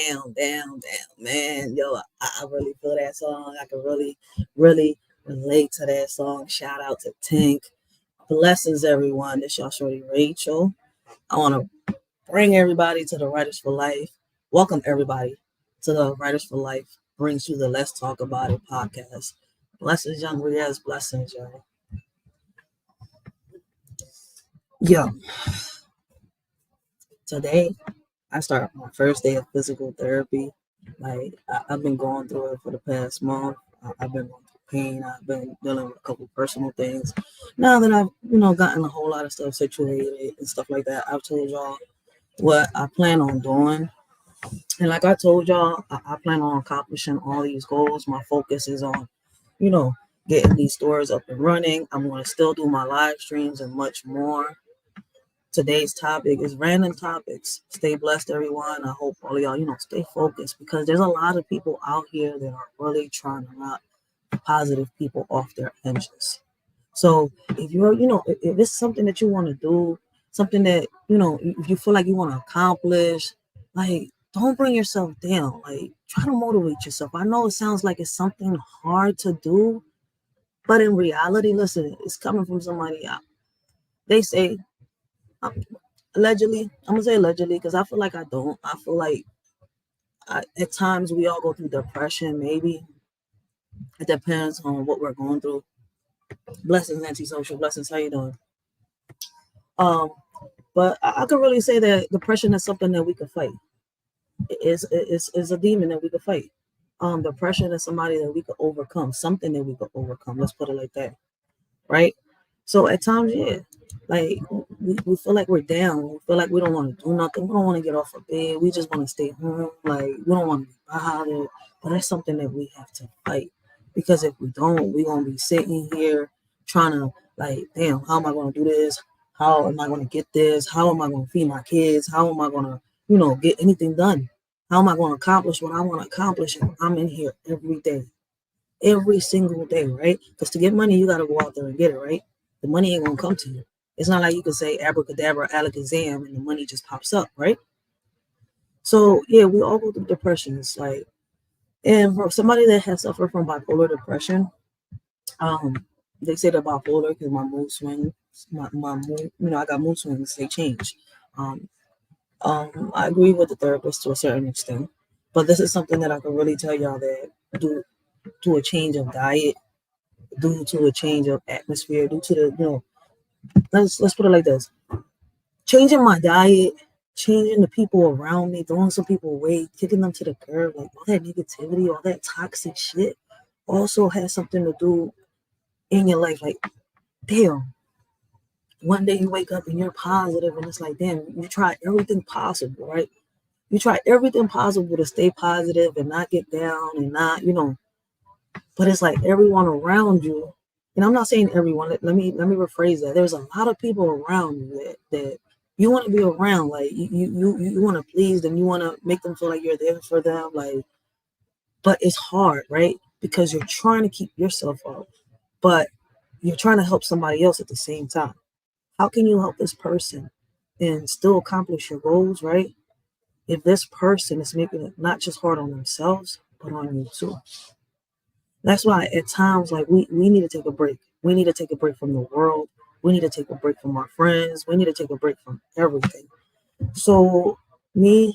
Down, man. Yo, I really feel that song. I can really relate to that song. Shout out to Tink. Blessings, everyone. This y'all shorty Rachel. I want to bring everybody to the Writers for Life. Welcome everybody to the Writers for Life. Brings you the Let's Talk About It podcast. Blessings, young Riaz. Blessings, y'all. Yo, today I start my first day of physical therapy. I've been going through it for the past month. I've been going through pain. I've been dealing with a couple personal things. Now that I've gotten a whole lot of stuff situated and stuff like that, I've told y'all what I plan on doing. And like I told y'all, I plan on accomplishing all these goals. My focus is on, you know, getting these stores up and running. I'm going to still do my live streams and much more. Today's topic is random topics. Stay blessed, everyone. I hope all of y'all, stay focused because there's a lot of people out here that are really trying to knock positive people off their hinges. So if you're, if it's something that you want to do, something that, if you feel like you want to accomplish, like, don't bring yourself down. Like, try to motivate yourself. I know it sounds like it's something hard to do, but in reality, listen, it's coming from somebody out. They say, allegedly, I'm gonna say allegedly because I feel like I don't. I feel like at times we all go through depression. Maybe it depends on what we're going through. Blessings, antisocial. Blessings. How you doing? But I could really say that depression is something that we can fight. It's a demon that we could fight. Depression is somebody that we could overcome. Something that we could overcome. Let's put it like that, right? So at times, yeah, like we feel like we're down. We feel like we don't want to do nothing. We don't want to get off of bed. We just want to stay home. Like we don't want to be bothered. But that's something that we have to fight because if we don't, we're gonna be sitting here trying to like, damn, how am I gonna do this? How am I gonna get this? How am I gonna feed my kids? How am I gonna, get anything done? How am I gonna accomplish what I want to accomplish if I'm in here every day? Every single day, right? Because to get money, you got to go out there and get it, right? The money ain't gonna come to you. It's not like you can say abracadabra, alakazam, and the money just pops up, right? So yeah, we all go through depression. It's like, and for somebody that has suffered from bipolar depression, they say that bipolar because my mood swings, my mood, I got mood swings. They change. Um, I agree with the therapist to a certain extent, but this is something that I can really tell y'all that due to a change of diet, due to a change of atmosphere, due to the let's put it like this: changing my diet, changing the people around me, throwing some people away, kicking them to the curb, like all that negativity, all that toxic shit, also has something to do in your life. Like, damn, one day you wake up and you're positive, and it's like, damn, you try everything possible, right? You try everything possible to stay positive and not get down and not, but it's like everyone around you, and I'm not saying everyone, let me rephrase that. There's a lot of people around you that you want to be around. Like you want to please them, you want to make them feel like you're there for them, like, but it's hard, right? Because you're trying to keep yourself up, but you're trying to help somebody else at the same time. How can you help this person and still accomplish your goals, right? If this person is making it not just hard on themselves, but on you too. That's why at times, like, we need to take a break. We need to take a break from the world. We need to take a break from our friends. We need to take a break from everything. So me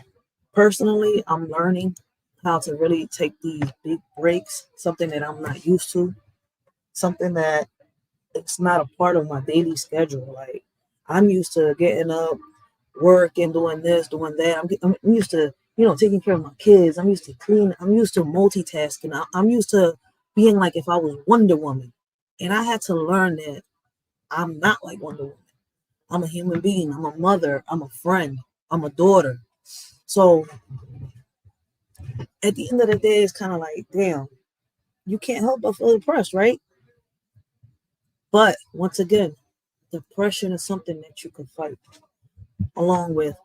personally, I'm learning how to really take these big breaks, something that I'm not used to, something that it's not a part of my daily schedule. Like, I'm used to getting up, work and doing this, doing that. I'm used to, taking care of my kids. I'm used to cleaning. I'm used to multitasking. I'm used to being like if I was Wonder Woman. And I had to learn that I'm not like Wonder Woman. I'm a human being. I'm a mother. I'm a friend. I'm a daughter. So at the end of the day, it's kind of like, damn, you can't help but feel depressed, right? But once again, depression is something that you can fight along with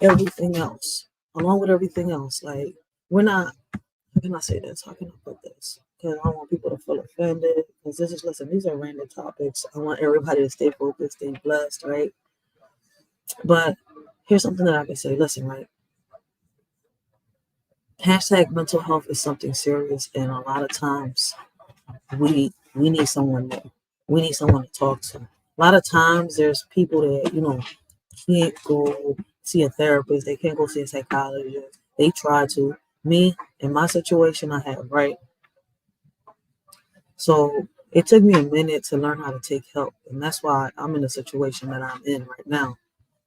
everything else. Along with everything else. Like, we're not, how can I say this? How can I put this? Because I don't want people to feel offended. Because listen, these are random topics. I want everybody to stay focused, stay blessed, right? But here's something that I can say. Listen, right? Hashtag mental health is something serious, and a lot of times we need someone there. We need someone to talk to. A lot of times there's people that, can't go see a therapist, they can't go see a psychologist. They try to. Me, in my situation, I have, right? So it took me a minute to learn how to take help. And that's why I'm in the situation that I'm in right now.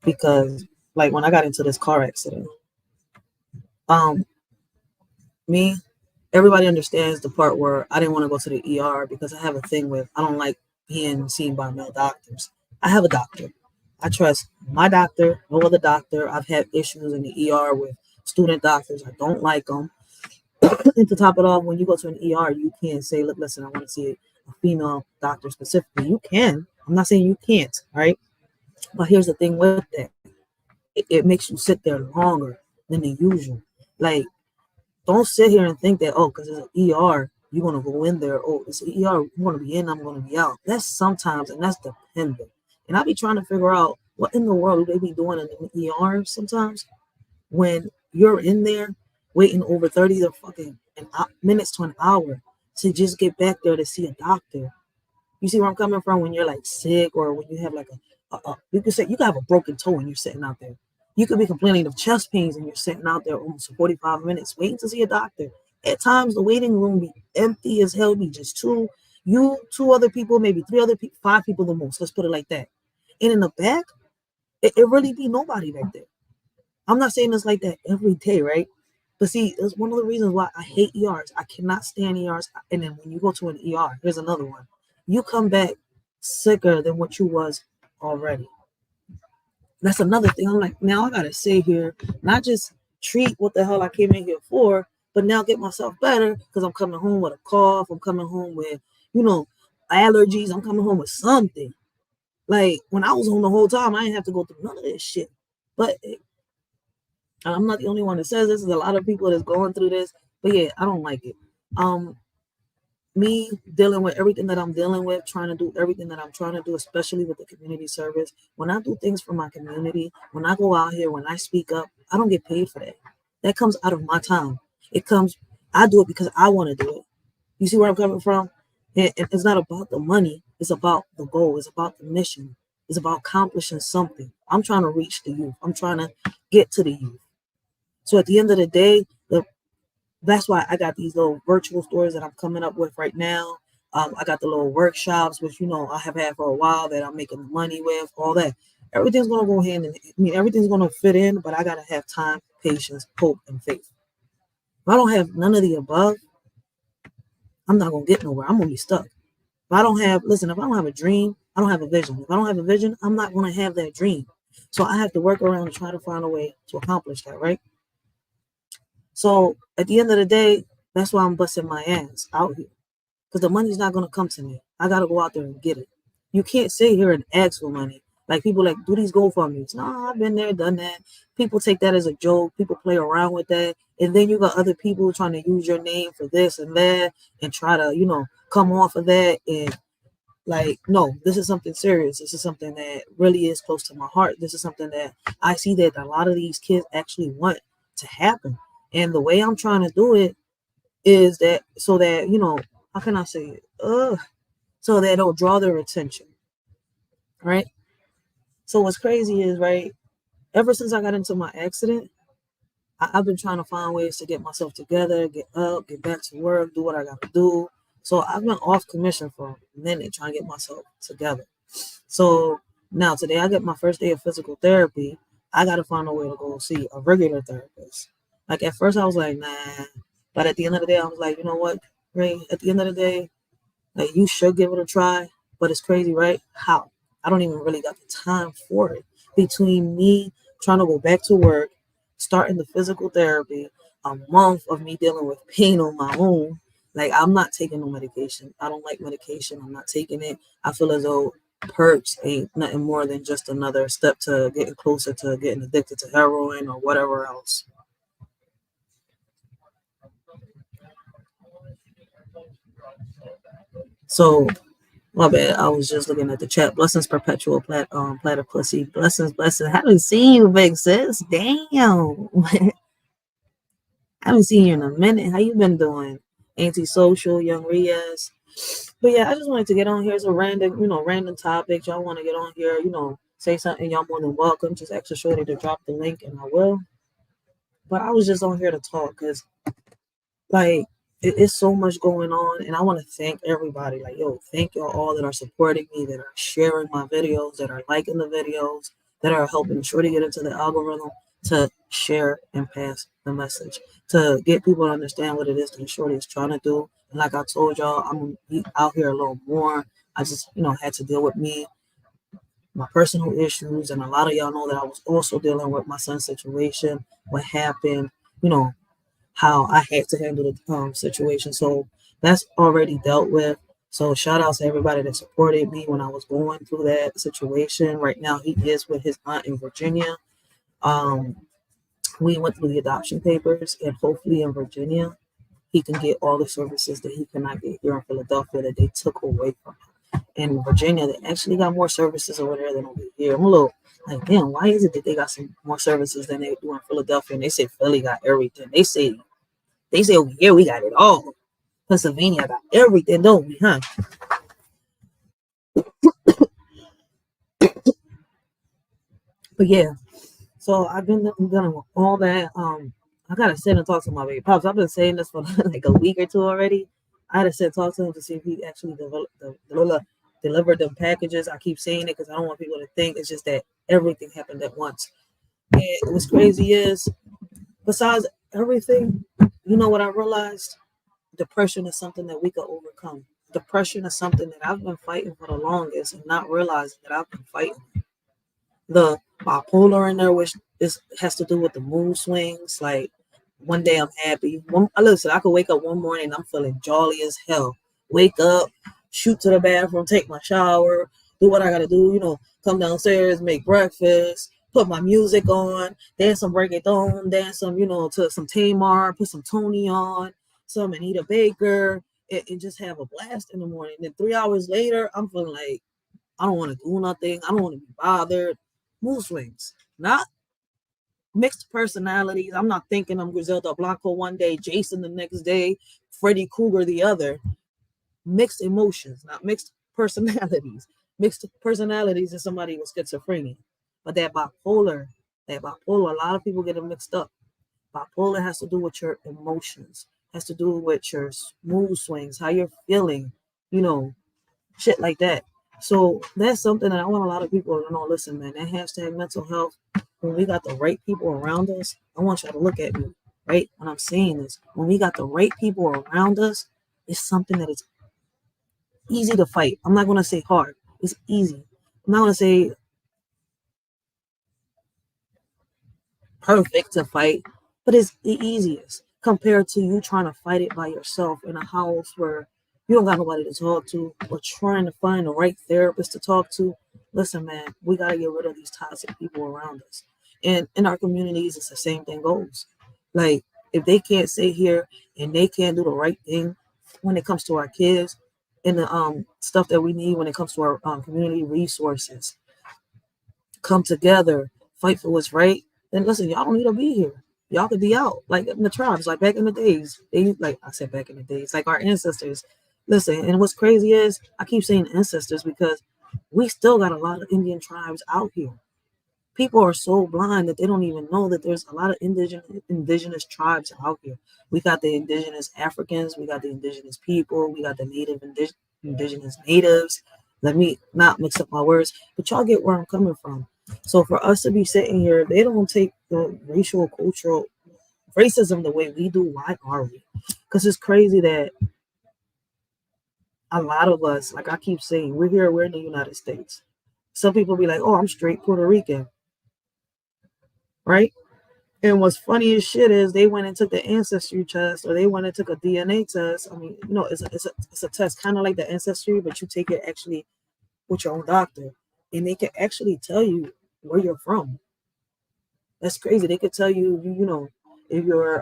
Because like when I got into this car accident, um, me, everybody understands the part where I didn't want to go to the ER because I have a thing with I don't like being seen by male doctors. I have a doctor. I trust my doctor, no other doctor. I've had issues in the ER with student doctors. I don't like them. And to top it off, when you go to an ER, you can't say, look, listen, I want to see a female doctor specifically. You can. I'm not saying you can't, right? But here's the thing with that. It makes you sit there longer than the usual. Like, don't sit here and think that, oh, because it's an ER, you're going to go in there. Oh, it's an ER, I'm going to be in, I'm going to be out. That's sometimes, and that's dependent. And I be trying to figure out what in the world do they be doing in the ER sometimes when you're in there waiting over 30 to fucking minutes to an hour to just get back there to see a doctor. You see where I'm coming from? When you're like sick or when you have like you could say you could have a broken toe and you're sitting out there. You could be complaining of chest pains and you're sitting out there almost 45 minutes waiting to see a doctor. At times the waiting room be empty as hell, be just two other people, maybe three other people, five people the most. Let's put it like that. And in the back, it really be nobody back there. I'm not saying it's like that every day, right? But see, it's one of the reasons why I hate ERs. I cannot stand ERs. And then when you go to an ER, here's another one. You come back sicker than what you was already. That's another thing. I'm like, now I gotta sit here, not just treat what the hell I came in here for, but now get myself better because I'm coming home with a cough. I'm coming home with, you know, allergies. I'm coming home with something. Like when I was home the whole time, I didn't have to go through none of this shit. But I'm not the only one that says this. There's a lot of people that's going through this. But yeah, I don't like it. Um, Me dealing with everything that I'm dealing with, trying to do everything that I'm trying to do, especially with the community service. When I do things for my community, when I go out here, when I speak up, I don't get paid for that. That comes out of my time. It comes, I do it because I want to do it. You see where I'm coming from? And it's not about the money. It's about the goal. It's about the mission. It's about accomplishing something. I'm trying to reach the youth. I'm trying to get to the youth. So at the end of the day, that's why I got these little virtual stores that I'm coming up with right now. I got the little workshops, which I have had for a while that I'm making money with. All that, everything's gonna go hand in. I mean, everything's gonna fit in, but I gotta have time, patience, hope, and faith. If I don't have none of the above, I'm not gonna get nowhere. I'm gonna be stuck. If I don't have, listen, if I don't have a dream, I don't have a vision. If I don't have a vision, I'm not gonna have that dream. So I have to work around and try to find a way to accomplish that, right? So at the end of the day, that's why I'm busting my ass out here. Because the money's not gonna come to me. I gotta go out there and get it. You can't sit here and ask for money. Like people like do these GoFundMe's. No, I've been there, done that. People take that as a joke. People play around with that. And then you got other people trying to use your name for this and that and try to, come off of that. And like, no, this is something serious. This is something that really is close to my heart. This is something that I see that a lot of these kids actually want to happen. And the way I'm trying to do it is that so that, how can I say it? So that it'll draw their attention, right? So what's crazy is, right, ever since I got into my accident, I've been trying to find ways to get myself together, get up, get back to work, do what I got to do. So I've been off commission for a minute trying to get myself together. So now today I get my first day of physical therapy. I got to find a way to go see a regular therapist. Like at first I was like, nah. But at the end of the day, I was like, you know what, Ray? At the end of the day, like you should give it a try. But it's crazy, right? How? I don't even really got the time for it. Between me trying to go back to work, starting the physical therapy, a month of me dealing with pain on my own. Like I'm not taking no medication. I don't like medication. I'm not taking it. I feel as though perks ain't nothing more than just another step to getting closer to getting addicted to heroin or whatever else. So my bad. I was just looking at the chat. Blessings, perpetual platypussy. Blessings, blessings. Haven't seen you, big sis. Damn. I haven't seen you in a minute. How you been doing? Antisocial, young Riaz. But yeah, I just wanted to get on here as a random, random topic. Y'all want to get on here, say something, y'all more than welcome. Just extra shorty to drop the link and I will. But I was just on here to talk because like it's so much going on and I want to thank everybody. Like, yo, thank y'all all that are supporting me, that are sharing my videos, that are liking the videos, that are helping Shorty get into the algorithm to share and pass the message, to get people to understand what it is that Shorty is trying to do. And like I told y'all, I'm gonna be out here a little more. I just, had to deal with me, my personal issues, and a lot of y'all know that I was also dealing with my son's situation, what happened, you know, how I had to handle the situation. So that's already dealt with. So shout out to everybody that supported me when I was going through that situation. Right now, he is with his aunt in Virginia. Um, we went through the adoption papers, and hopefully in Virginia, he can get all the services that he cannot get here in Philadelphia that they took away from him. In Virginia, they actually got more services over there than over here. I'm a little like, damn, why is it that they got some more services than they do in Philadelphia? And they say Philly got everything. They say over here we got it all. Pennsylvania got everything, don't we, huh? But yeah, so I've been dealing with all that. I gotta sit and talk to my baby pops. I've been saying this for like a week or two already. I had to sit and talk to him to see if he actually delivered them packages. I keep saying it because I don't want people to think it's just that everything happened at once. And what's crazy is, besides everything, you know what I realized? Depression is something that we could overcome. Depression is something that I've been fighting for the longest and not realizing that I've been fighting. The bipolar in there, which has to do with the mood swings. Like one day I'm happy. Listen, I could wake up one morning and I'm feeling jolly as hell. Wake up, shoot to the bathroom, take my shower, do what I gotta do, come downstairs, make breakfast, put my music on, dance some reggaeton, dance some, to some Tamar, put some Tony on, some Anita Baker, and just have a blast in the morning. Then 3 hours later, I'm feeling like I don't want to do nothing. I don't want to be bothered. Mood swings, not mixed personalities. I'm not thinking I'm Griselda Blanco one day, Jason the next day, Freddy Krueger the other. Mixed emotions, not mixed personalities. Mixed personalities is somebody with schizophrenia. But that bipolar, a lot of people get it mixed up. Bipolar has to do with your emotions, has to do with your mood swings, how you're feeling, shit like that. So that's something that I want a lot of people to know. Listen, man, that hashtag mental health, when we got the right people around us, I want y'all to look at me, right? When I'm saying this, when we got the right people around us, it's something that is easy to fight. I'm not going to say hard. It's easy. I'm not going to say perfect to fight, but it's the easiest compared to you trying to fight it by yourself in a house where you don't got nobody to talk to or trying to find the right therapist to talk to. Listen, man, we got to get rid of these toxic people around us. And in our communities, it's the same thing goes. Like, if they can't sit here and they can't do the right thing when it comes to our kids and the stuff that we need when it comes to our community resources, come together, fight for what's right, then listen, y'all don't need to be here. Y'all could be out like in the tribes, like back in the days. They like I said back in the days, like our ancestors. Listen, and what's crazy is I keep saying ancestors because we still got a lot of Indian tribes out here. People are so blind that they don't even know that there's a lot of indigenous tribes out here. We got the indigenous Africans, we got the indigenous people, we got the indigenous natives. Let me not mix up my words, but y'all get where I'm coming from. So for us to be sitting here, they don't take the racial, cultural racism the way we do. Why are we? Because it's crazy that a lot of us, like I keep saying, we're in the United States. Some people be like, oh, I'm straight Puerto Rican, right? And what's funny as shit is they went and took the ancestry test or they went and took a DNA test. I mean, it's a test kind of like the ancestry, but you take it actually with your own doctor. And they can actually tell you where you're from. That's crazy. They could tell you, if you're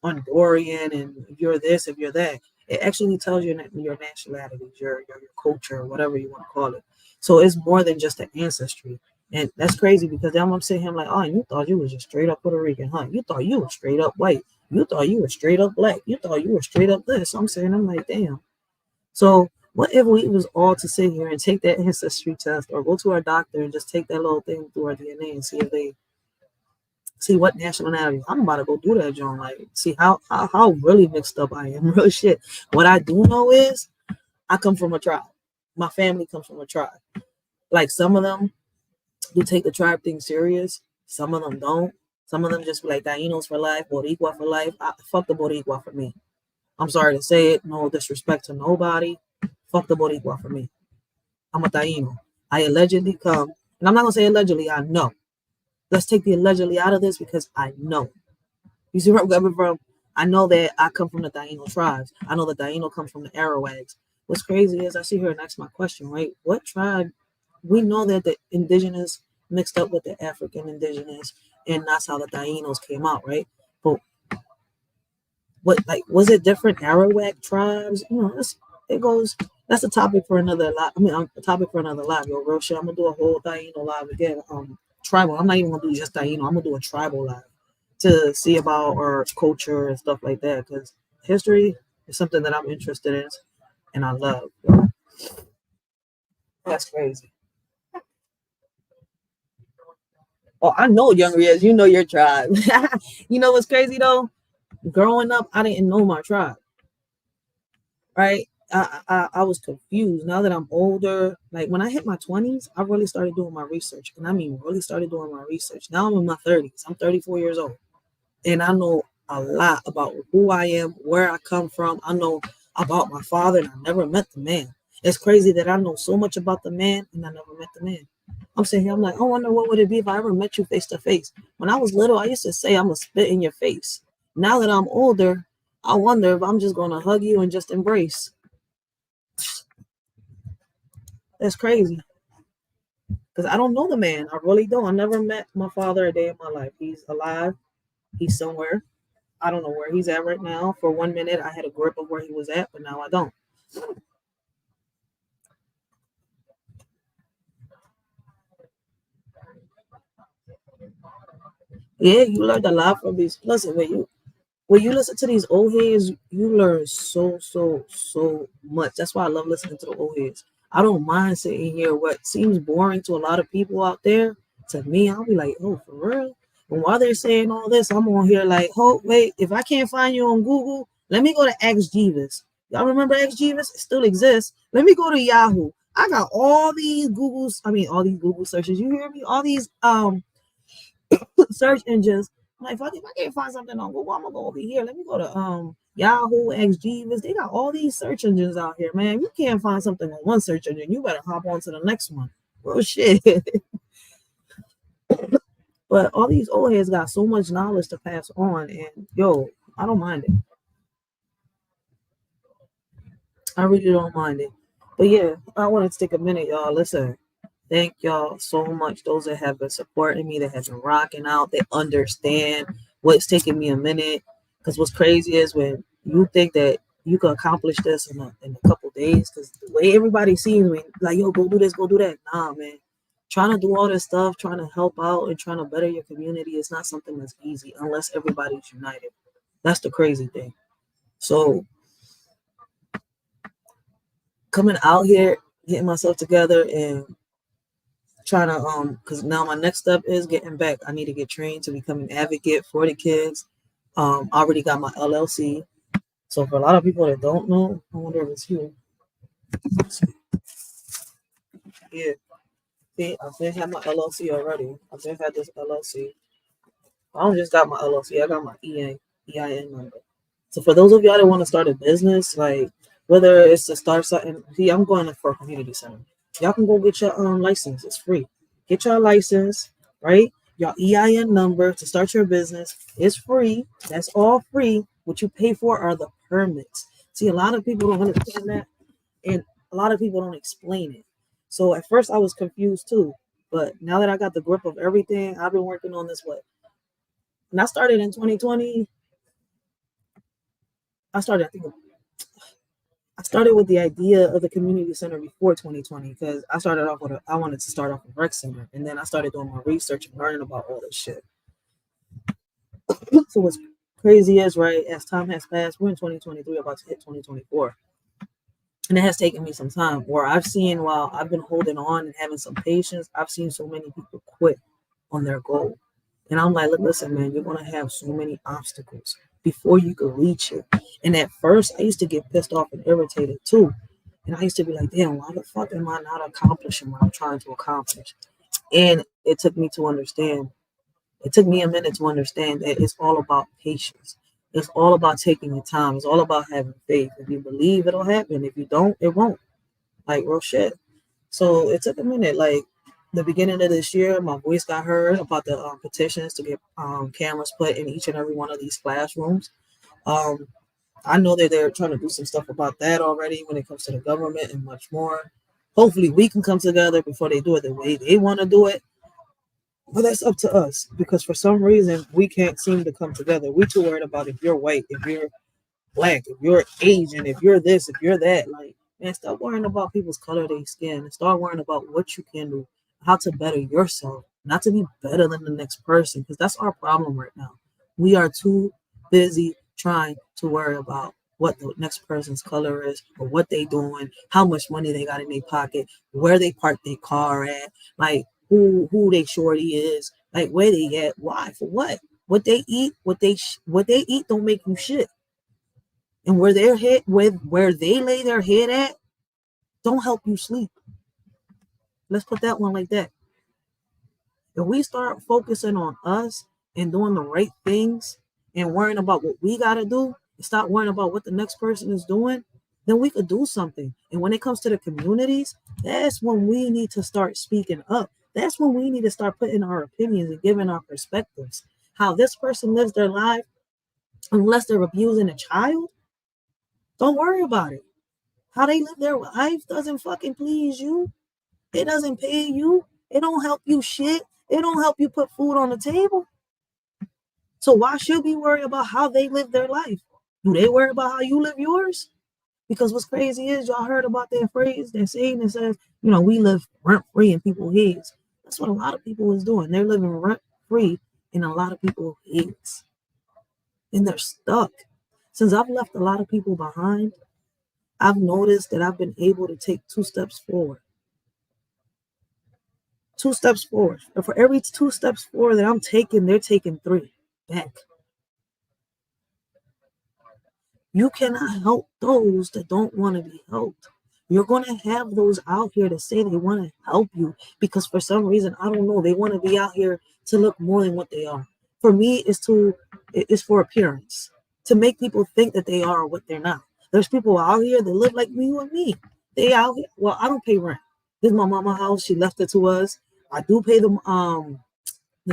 Honduran and if you're this, if you're that. It actually tells you your nationality, your culture, whatever you want to call it. So it's more than just the ancestry. And that's crazy because then I'm sitting here like, oh, you thought you was just straight up Puerto Rican, huh? You thought you were straight up white. You thought you were straight up black. You thought you were straight up this. I'm like, damn. So what if we was all to sit here and take that ancestry test or go to our doctor and just take that little thing through our DNA and see if they see what nationality. I'm about to go do that, John. Like, see how really mixed up I am. Real shit. What I do know is I come from a tribe. My family comes from a tribe. Like some of them do take the tribe thing serious. Some of them don't. Some of them just be like Tainos for life, Boricua for life. Fuck the Boricua for me. I'm sorry to say it. No disrespect to nobody. Fuck the Boricua for me. I'm a Taino. I allegedly come, and I'm not gonna say allegedly. I know. Let's take the allegedly out of this because I know. You see where I'm coming from? I know that I come from the Taino tribes. I know the Taino comes from the Arawaks. What's crazy is I see her and ask my question, right? What tribe? We know that the indigenous mixed up with the African indigenous, and that's how the Tainos came out, right? But what, like, was it different Arawak tribes? You know, it goes. That's a topic for another live. I mean, a topic for another live. Yo, real shit. I'm gonna do a whole Taino live again. Tribal. I'm not even gonna do just Taino. I'm gonna do a tribal live to see about our culture and stuff like that. Because history is something that I'm interested in and I love. That's crazy. Oh, I know, Young Riaz. You know your tribe. You know what's crazy though? Growing up, I didn't know my tribe. Right? I was confused. Now that I'm older, like when I hit my 20s, I really started doing my research. And I mean, really started doing my research. Now I'm in my 30s. I'm 34 years old. And I know a lot about who I am, where I come from. I know about my father, and I never met the man. It's crazy that I know so much about the man, and I never met the man. I'm sitting here, I'm like, I wonder what would it be if I ever met you face to face. When I was little, I used to say I'm gonna spit in your face. Now that I'm older, I wonder if I'm just gonna hug you and just embrace. That's crazy because I don't know the man. I really don't. I never met my father a day in my life. He's alive. He's somewhere. I don't know where he's at right now. For 1 minute, I had a grip of where he was at, but now I don't. Yeah, you learned a lot from these. Listen, when you listen to these old heads, you learn so much. That's why I love listening to the old heads. I don't mind sitting here. What seems boring to a lot of people out there, to me, I'll be like, oh, for real. And while they're saying all this, I'm on here like, oh, wait, if I can't find you on Google, let me go to X Jeeves. Y'all remember X Jeeves? It still exists. Let me go to Yahoo. I got all these all these Google searches. You hear me? All these search engines. I'm like, fuck, if I can't find something on Google, I'm gonna go over here. Let me go to Yahoo, XGVis. They got all these search engines out here, man. You can't find something on one search engine, you better hop on to the next one. Real shit. But all these old heads got so much knowledge to pass on, and yo, I don't mind it. I really don't mind it. But yeah, I wanted to take a minute, y'all. Listen, thank y'all so much. Those that have been supporting me, that have been rocking out, they understand what's taking me a minute. Because what's crazy is when you think that you can accomplish this in a couple days, because the way everybody sees me, like, yo, go do this, go do that. Nah, man. Trying to do all this stuff, trying to help out and trying to better your community is not something that's easy unless everybody's united. That's the crazy thing. So coming out here, getting myself together and trying to because now my next step is getting back. I need to get trained to become an advocate for the kids. I already got my LLC. So for a lot of people that don't know, I wonder if it's you. Yeah, see, I've been had my LLC already. I've been had this LLC. I don't just got my LLC. I got my EIN number. So for those of y'all that want to start a business, like whether it's to start something, see, I'm going for a community center. Y'all can go get your license. It's free. Get your license, right? Your EIN number to start your business is free. That's all free. What you pay for are the permits. See, a lot of people don't understand that, and a lot of people don't explain it. So at first I was confused too, but now that I got the grip of everything, I've been working on this. What? And I started in 2020. I started, I think, I started with the idea of the community center before 2020 because I started off with I wanted to start off a rec center, and then I started doing my research and learning about all this shit. So what's crazy is, right, as time has passed, we're in 2023, about to hit 2024. And it has taken me some time where I've seen, while I've been holding on and having some patience, I've seen so many people quit on their goal. And I'm like, look, listen, man, you're going to have so many obstacles before you can reach it. And at first, I used to get pissed off and irritated too. And I used to be like, damn, why the fuck am I not accomplishing what I'm trying to accomplish? And it took me to understand. It took me a minute to understand that it's all about patience. It's all about taking your time. It's all about having faith. If you believe, it'll happen. If you don't, it won't. Like, real shit. So it took a minute. Like, the beginning of this year, my voice got heard about the petitions to get cameras put in each and every one of these classrooms. Um, I know that they're trying to do some stuff about that already when it comes to the government and much more. Hopefully, we can come together before they do it the way they want to do it. But that's up to us, because for some reason we can't seem to come together. We're too worried about if you're white, if you're black, if you're Asian, if you're this, if you're that. Like, man, stop worrying about people's color of their skin and start worrying about what you can do, how to better yourself, not to be better than the next person, because that's our problem right now. We are too busy trying to worry about what the next person's color is, or what they doing, how much money they got in their pocket, where they park their car at, like who they shorty is, like where they at, why, for what they eat, what they eat don't make you shit. And where their head, where they lay their head at, don't help you sleep. Let's put that one like that. If we start focusing on us and doing the right things and worrying about what we gotta do, and stop worrying about what the next person is doing, then we could do something. And when it comes to the communities, that's when we need to start speaking up. That's when we need to start putting our opinions and giving our perspectives. How this person lives their life, unless they're abusing a child, don't worry about it. How they live their life doesn't fucking please you. It doesn't pay you. It don't help you shit. It don't help you put food on the table. So why should we worry about how they live their life? Do they worry about how you live yours? Because what's crazy is, y'all heard about that phrase, that saying that says, we live rent free in people's heads. That's what a lot of people is doing. They're living rent free in a lot of people's heads. And they're stuck. Since I've left a lot of people behind, I've noticed that I've been able to take 2 steps forward. 2 steps forward. And for every 2 steps forward that I'm taking, they're taking 3 back. You cannot help those that don't want to be helped. You're going to have those out here that say they want to help you because for some reason, I don't know, they want to be out here to look more than what they are. For me, it's for appearance, to make people think that they are what they're not. There's people out here that live like you and me. They out here. Well, I don't pay rent. This is my mama's house. She left it to us. I do pay the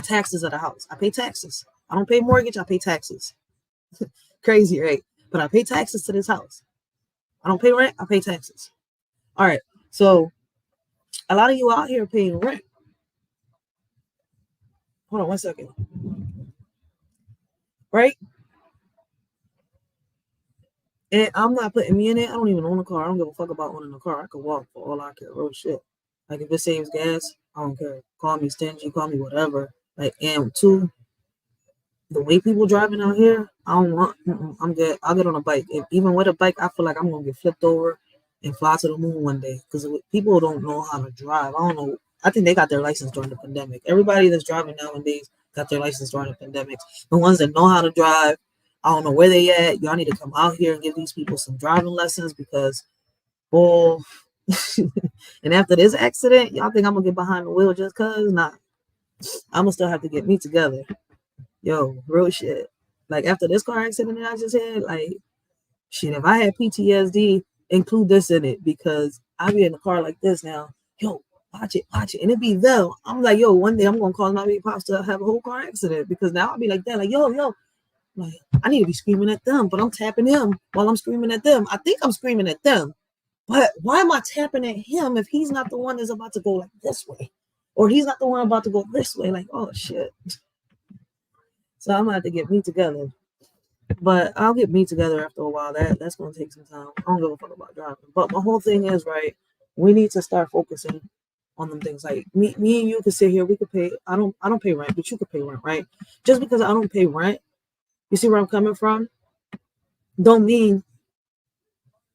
taxes of the house. I pay taxes. I don't pay mortgage. I pay taxes. Crazy, right? But I pay taxes to this house. I don't pay rent. I pay taxes. All right. So a lot of you out here paying rent. Hold on 1 second. Right? And I'm not putting me in it. I don't even own a car. I don't give a fuck about owning a car. I could walk for all I care. Real shit. Like, if it saves gas, I don't care. Call me stingy, call me whatever. Like, and 2, the way people driving out here, I don't want, I'm good. I'll get on a bike. And even with a bike, I feel like I'm going to get flipped over and fly to the moon one day. Because people don't know how to drive. I don't know. I think they got their license during the pandemic. Everybody that's driving nowadays got their license during the pandemic. The ones that know how to drive, I don't know where they at. Y'all need to come out here and give these people some driving lessons because, oh, and after this accident, y'all think I'm going to get behind the wheel just because? Nah. I'm going to still have to get me together. Yo, real shit. Like, after this car accident that I just had, like, shit, if I had PTSD, include this in it because I be in the car like this now. Yo, watch it. And it be them. I'm like, yo, one day I'm going to cause my baby pops to have a whole car accident because now I'll be like that. Like, yo. Like, I need to be screaming at them, but I'm tapping him while I'm screaming at them. I think I'm screaming at them. But why am I tapping at him if he's not the one that's about to go like this way? Or he's not the one about to go this way? Like, oh, shit. So I'm going to have to get me together. But I'll get me together after a while. That's going to take some time. I don't give a fuck about driving. But my whole thing is, right, we need to start focusing on them things. Like, me and you could sit here. We could pay. I don't pay rent, but you could pay rent, right? Just because I don't pay rent You see where I'm coming from? Don't mean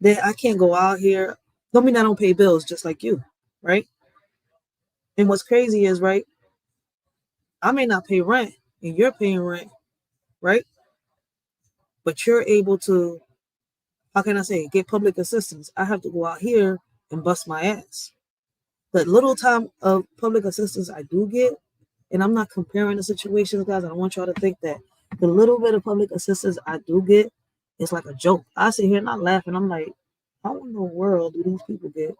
that I can't go out here. Don't mean I don't pay bills just like you, right? And what's crazy is, right, I may not pay rent and you're paying rent, right? But you're able to, how can I say, get public assistance. I have to go out here and bust my ass. The little time of public assistance I do get, and I'm not comparing the situations, guys. I don't want y'all to think that the little bit of public assistance I do get is like a joke. I sit here and I laugh and I'm like, how in the world do these people get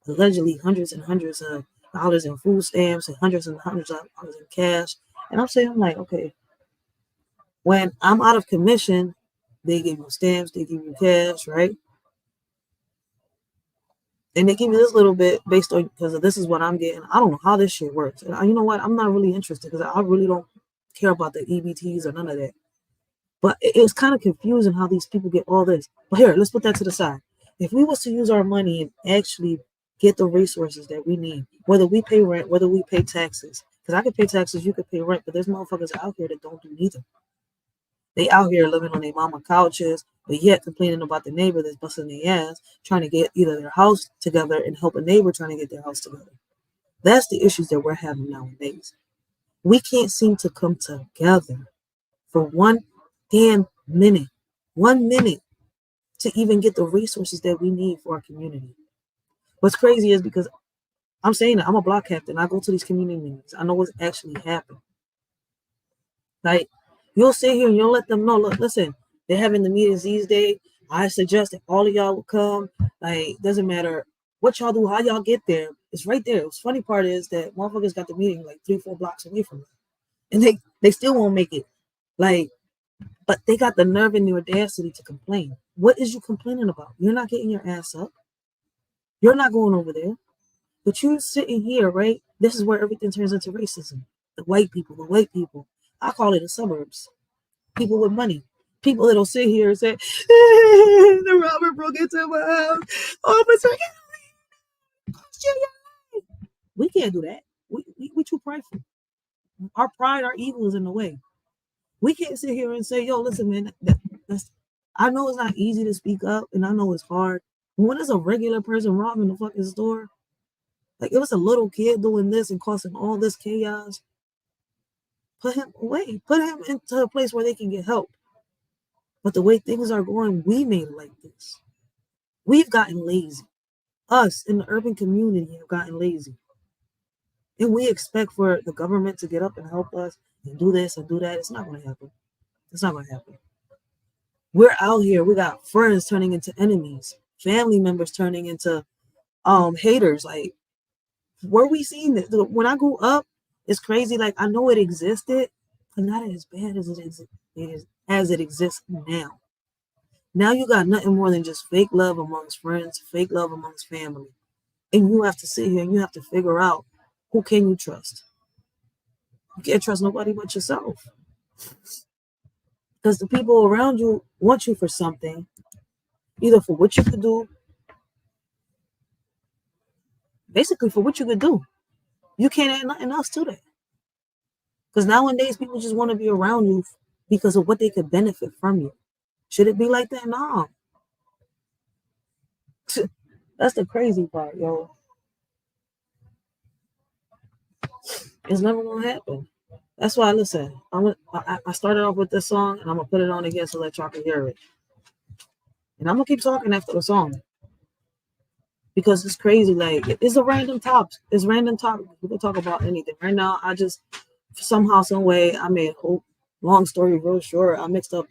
allegedly hundreds and hundreds of dollars in food stamps and hundreds of dollars in cash? And I'm like, okay, when I'm out of commission, they give you stamps, they give you cash, right? And they give you this little bit based on, because this is what I'm getting. I don't know how this shit works. And you know what? I'm not really interested because I really don't care about the EBTs or none of that. But it was kind of confusing how these people get all this. But here, let's put that to the side. If we was to use our money and actually get the resources that we need, whether we pay rent, whether we pay taxes, because I could pay taxes, you could pay rent, but there's motherfuckers out here that don't do neither. They out here living on their mama couches, but yet complaining about the neighbor that's busting their ass, trying to get either their house together and help a neighbor trying to get their house together. That's the issues that we're having nowadays. We can't seem to come together for one damn minute, 1 minute, to even get the resources that we need for our community. What's crazy is because I'm saying that I'm a block captain. I go to these community meetings. I know what's actually happening. Like, you'll sit here and you'll let them know, look, listen, they're having the meetings these days. I suggest that all of y'all will come. Like, doesn't matter what y'all do, how y'all get there. It's right there. The funny part is that motherfuckers got the meeting like 3-4 blocks away from them. And they still won't make it. Like, but they got the nerve and the audacity to complain. What is you complaining about? You're not getting your ass up. You're not going over there. But you're sitting here, right? This is where everything turns into racism. The white people. I call it the suburbs. People with money. People that'll sit here and say, the robber broke into my house. Officer, we can't do that. We too prideful. Our pride, our ego is in the way. We can't sit here and say, yo, listen, man, I know it's not easy to speak up, and I know it's hard. But when it's a regular person robbing the fucking store, like if it's a little kid doing this and causing all this chaos, put him away. Put him into a place where they can get help. But the way things are going, we made it like this. We've gotten lazy. Us in the urban community have gotten lazy. And we expect for the government to get up and help us and do this and do that. It's not going to happen. It's not going to happen. We're out here. We got friends turning into enemies, family members turning into haters. Like, where we seen this? When I grew up, it's crazy. Like, I know it existed, but not as bad as it exists now. Now you got nothing more than just fake love amongst friends, fake love amongst family. And you have to sit here and you have to figure out, who can you trust? You can't trust nobody but yourself. Because the people around you want you for something, either for what you could do, basically for what you could do. You can't add nothing else to that. Because nowadays people just want to be around you because of what they could benefit from you. Should it be like that? No. That's the crazy part, yo. It's never gonna happen. That's why, listen, I started off with this song and I'm gonna put it on again so that y'all can hear it. And I'm gonna keep talking after the song. Because it's crazy. Like, it's a random topic. It's random topic. We can talk about anything. Right now, I just somehow, some way, I made hope. Long story real short, I mixed up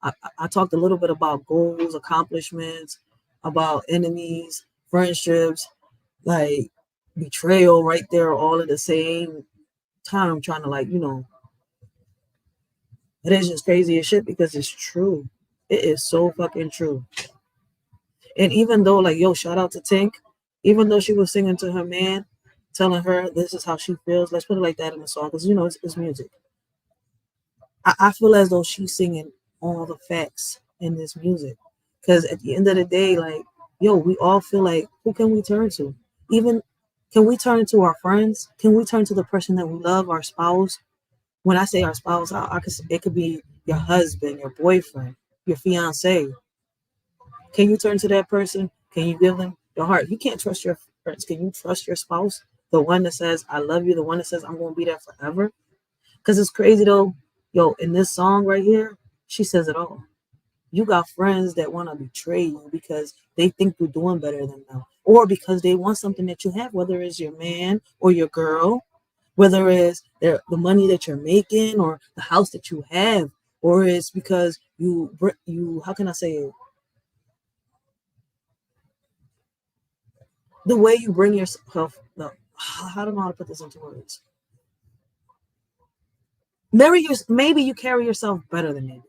I talked a little bit about goals, accomplishments, about enemies, friendships, like betrayal right there, all at the same time, trying to, like, it is just crazy as shit because it's true. It is so fucking true. And even though, like, yo, shout out to Tink, even though she was singing to her man, telling her this is how she feels, let's put it like that in the song, because it's music. I feel as though she's singing all the facts in this music. Because at the end of the day, like, yo, we all feel like, who can we turn to? Even, can we turn to our friends? Can we turn to the person that we love, our spouse? When I say our spouse, it could be your husband, your boyfriend, your fiance. Can you turn to that person? Can you give them your heart? You can't trust your friends. Can you trust your spouse? The one that says, I love you, the one that says, I'm going to be there forever. Because it's crazy though. Yo, in this song right here, she says it all. You got friends that want to betray you because they think you're doing better than them, or because they want something that you have, whether it's your man or your girl, whether it's the money that you're making or the house that you have, or it's because you how can I say it? The way you bring yourself. No, how do I know how to put this into words? Maybe you carry yourself better than me.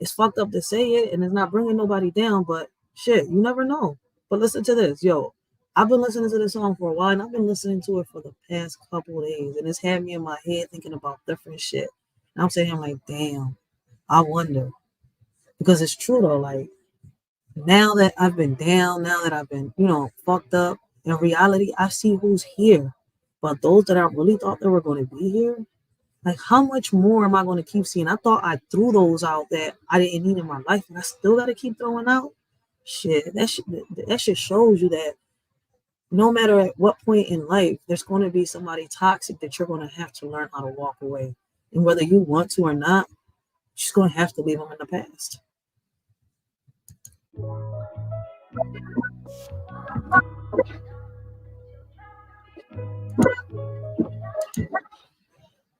It's fucked up to say it, and it's not bringing nobody down, but shit, you never know. But listen to this, yo. I've been listening to this song for a while, and I've been listening to it for the past couple of days, and it's had me in my head thinking about different shit. And I'm saying, like, damn, I wonder. Because it's true though, like, now that I've been down, now that I've been, fucked up, in reality, I see who's here. But those that I really thought that were going to be here, like, how much more am I going to keep seeing? I thought I threw those out that I didn't need in my life, and I still got to keep throwing out. Shit, that shit shows you that no matter at what point in life, there's going to be somebody toxic that you're going to have to learn how to walk away. And whether you want to or not, you're just going to have to leave them in the past.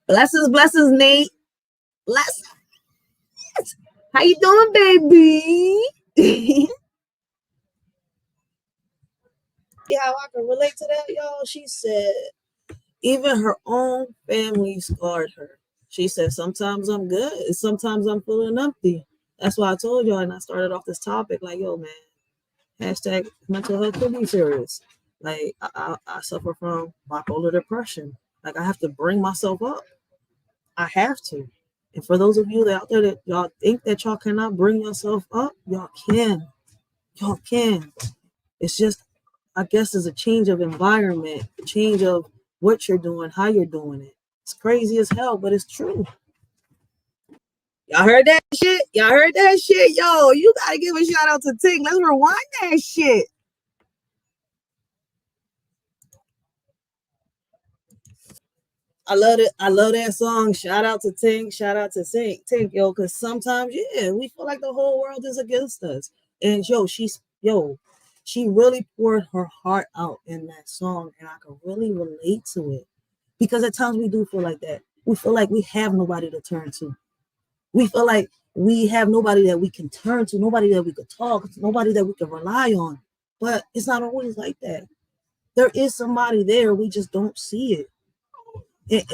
Blessings, blessings, Nate. Blessings. How you doing, baby? How I can relate to that, y'all? She said even her own family scarred her. She said, sometimes I'm good, and sometimes I'm feeling empty. That's why I told y'all, and I started off this topic like, yo, man, hashtag mental health could be serious. Like, I suffer from bipolar depression. Like, I have to bring myself up. I have to. And for those of you that out there that y'all think that y'all cannot bring yourself up, y'all can. Y'all can. It's just, I guess, it's a change of environment, a change of what you're doing, how you're doing it. It's crazy as hell, but it's true. Y'all heard that shit? Y'all heard that shit? Yo, you gotta give a shout out to Tink. Let's rewind that shit. I love it. I love that song. Shout out to Tink. Shout out to Tink, yo, because sometimes, yeah, we feel like the whole world is against us. And she really poured her heart out in that song, and I can really relate to it. Because at times we do feel like that. We feel like we have nobody to turn to. We feel like we have nobody that we can turn to, nobody that we could talk to, nobody that we can rely on. But it's not always like that. There is somebody there, we just don't see it.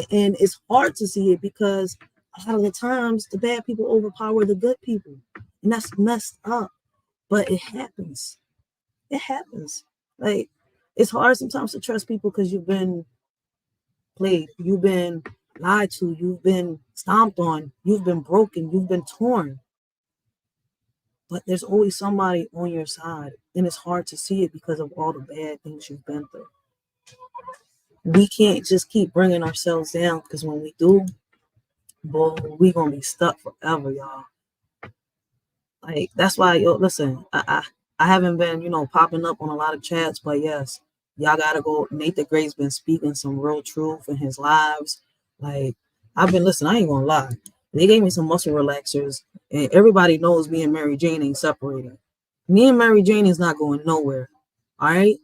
And it's hard to see it because a lot of the times the bad people overpower the good people. And that's messed up. But it happens. It happens. Like, it's hard sometimes to trust people because you've been played, you've been lied to, you've been stomped on, you've been broken, you've been torn. But there's always somebody on your side, and it's hard to see it because of all the bad things you've been through. We can't just keep bringing ourselves down, because when we do, boy, we gonna be stuck forever, y'all. Like, that's why, yo, listen, I haven't been, popping up on a lot of chats, but yes, y'all gotta go. Nate the Great's been speaking some real truth in his lives. Like, I've been listening. I ain't gonna lie. They gave me some muscle relaxers, and everybody knows me and Mary Jane ain't separating. Me and Mary Jane is not going nowhere. All right,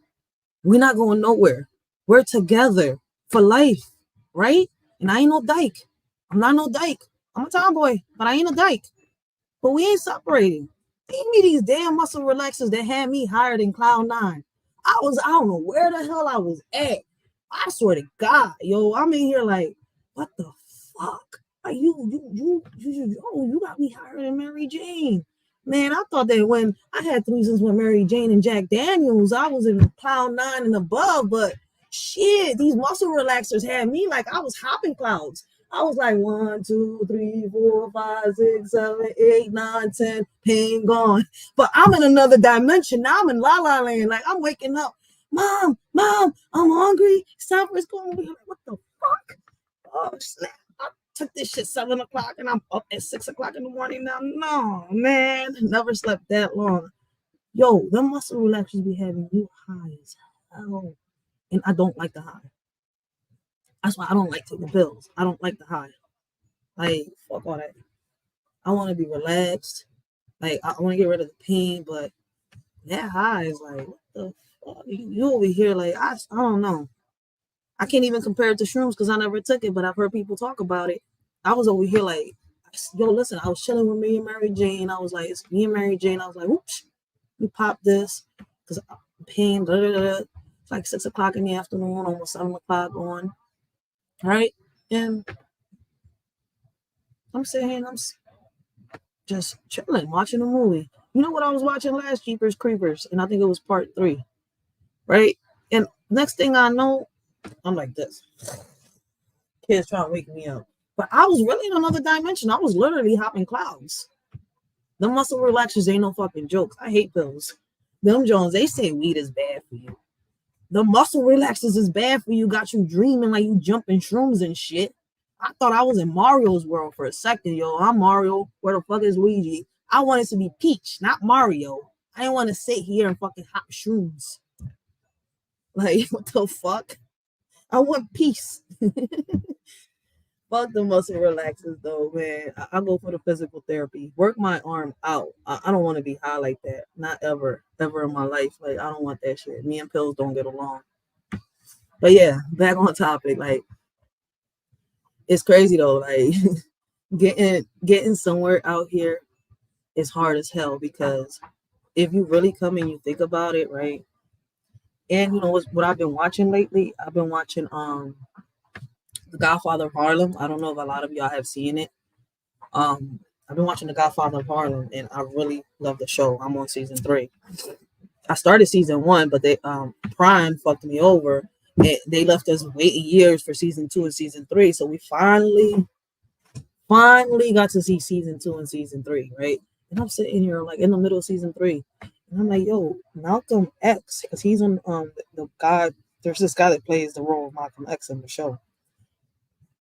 we're not going nowhere. We're together for life, right? And I ain't no dyke. I'm not no dyke. I'm a tomboy, but I ain't a dyke. But we ain't separating. Give me these damn muscle relaxers that had me higher than Cloud9. I don't know where the hell I was at. I swear to God, yo, I'm in here like, what the fuck? Like, you got me higher than Mary Jane. Man, I thought that when I had threesomes with Mary Jane and Jack Daniels, I was in Cloud9 and above, but shit, these muscle relaxers had me like I was hopping clouds. I was like 1, 2, 3, 4, 5, 6, 7, 8, 9, 10, pain gone. But I'm in another dimension. Now I'm in La La Land. Like, I'm waking up. Mom, I'm hungry. It's time for school. What the fuck? Oh, snap. took this shit 7 o'clock and I'm up at 6 o'clock in the morning now. No, man, never slept that long. Yo, them muscle relaxers be having you high as hell, and I don't like the high. That's why I don't like taking pills. I don't like the high. Like, fuck all that. I want to be relaxed. Like, I want to get rid of the pain, but that high is like, what the fuck? You over here, like, I don't know. I can't even compare it to shrooms because I never took it, but I've heard people talk about it. I was over here like, yo, listen, I was chilling with me and Mary Jane. I was like, it's me and Mary Jane. I was like, whoops, we pop this because I'm pain. It's like 6 o'clock in the afternoon, almost 7 o'clock on. Right? And I'm sitting here and I'm just chilling, watching a movie. You know what I was watching last? Jeepers Creepers, and I think it was part 3. Right? And next thing I know, I'm like this. Kids trying to wake me up. But I was really in another dimension. I was literally hopping clouds. The muscle relaxers ain't no fucking jokes. I hate pills. Them Jones, they say weed is bad for you. The muscle relaxers is bad for you. Got you dreaming like you jumping shrooms and shit. I thought I was in Mario's world for a second, yo. I'm Mario. Where the fuck is Luigi? I wanted to be Peach, not Mario. I didn't want to sit here and fucking hop shrooms. Like, what the fuck? I want peace. Fuck the muscle relaxers though, man. I go for the physical therapy. Work my arm out. I don't want to be high like that. Not ever, ever in my life. Like, I don't want that shit. Me and pills don't get along. But yeah, back on topic. Like, it's crazy though. Like, getting somewhere out here is hard as hell because if you really come and you think about it, right? And you know what I've been watching lately? I've been watching The Godfather of Harlem. I don't know if a lot of y'all have seen it. I've been watching The Godfather of Harlem, and I really love the show. I'm on season 3. I started season 1, but they Prime fucked me over. And they left us waiting years for season 2 and season 3, so we finally got to see season 2 and season 3, right? And I'm sitting here like in the middle of season 3, and I'm like, yo, Malcolm X, because he's on the guy. There's this guy that plays the role of Malcolm X in the show.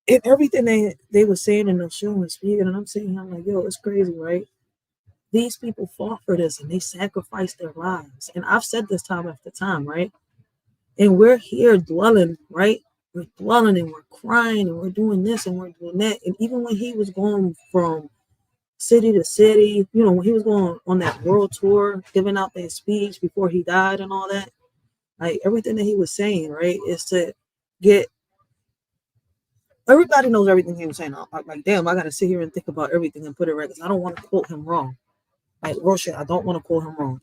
And everything they were saying in the show and speaking, and I'm sitting here, I'm like, yo, it's crazy, right? These people fought for this and they sacrificed their lives. And I've said this time after time, right? And we're here dwelling, right? We're dwelling and we're crying and we're doing this and we're doing that. And even when he was going from city to city, you know, when he was going on that world tour, giving out that speech before he died and all that, like everything that he was saying, right, is to get. Everybody knows everything he was saying. I'm like, damn, I gotta sit here and think about everything and put it right because I don't want to quote him wrong. Like, real shit, I don't want to quote him wrong.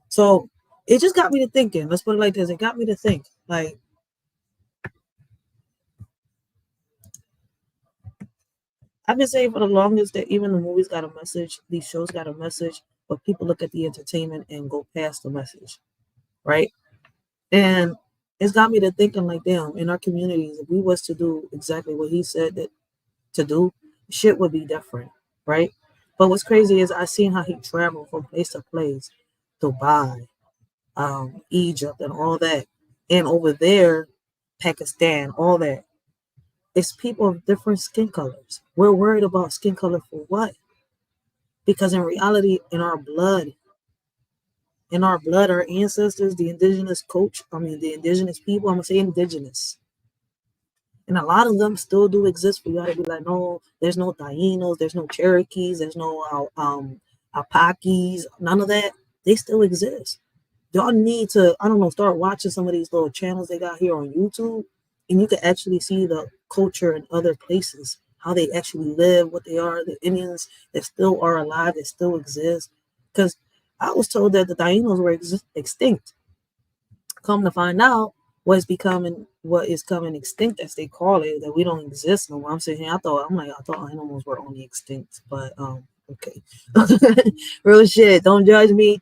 So it just got me to thinking. Let's put it like this. It got me to think. Like, I've been saying for the longest that even the movies got a message, these shows got a message, but people look at the entertainment and go past the message, right? And it's got me to thinking like, damn, in our communities, if we was to do exactly what he said that to do, shit would be different, right? But what's crazy is I seen how he traveled from place to place, Dubai, Egypt, and all that, and over there, Pakistan, all that. It's people of different skin colors. We're worried about skin color for what? Because in reality, our ancestors, the the indigenous people, I'm gonna say indigenous. And a lot of them still do exist for y'all to be like, no, there's no Tainos, there's no Cherokees, there's no Apakis, none of that. They still exist. Y'all need to, I don't know, start watching some of these little channels they got here on YouTube, and you can actually see the culture in other places, how they actually live, what they are, the Indians that still are alive, that still exist. Because I was told that the Tainos were extinct. Come to find out, what is coming extinct, as they call it, that we don't exist no more. I'm sitting here, I thought animals were only extinct, but okay. Real shit, don't judge me.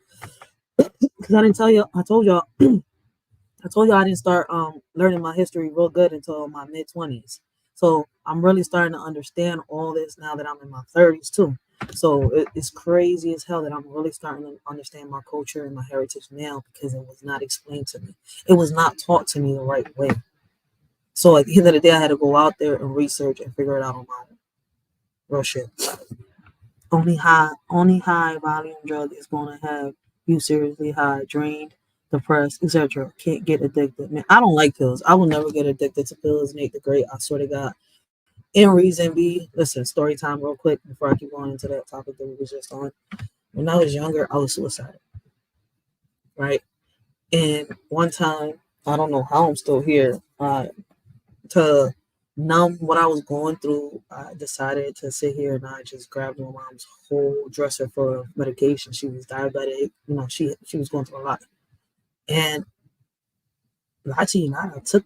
Because I didn't tell you, I told y'all I didn't start learning my history real good until my mid-20s. So I'm really starting to understand all this now that I'm in my 30s too. So it's crazy as hell that I'm really starting to understand my culture and my heritage now because it was not explained to me. It was not taught to me the right way. So at the end of the day, I had to go out there and research and figure it out on my own. Real shit. Only high volume drug is gonna have you seriously high, drained, depressed, etc. Can't get addicted. Man, I don't like pills. I will never get addicted to pills. Nate the Great, I swear to God. In reason B, listen, story time real quick before I keep going into that topic that we was just on. When I was younger, I was suicidal, right? And one time, I don't know how I'm still here. To numb what I was going through, I decided to sit here and I just grabbed my mom's whole dresser full of medication. She was diabetic, she was going through a lot. And lie to you not, I took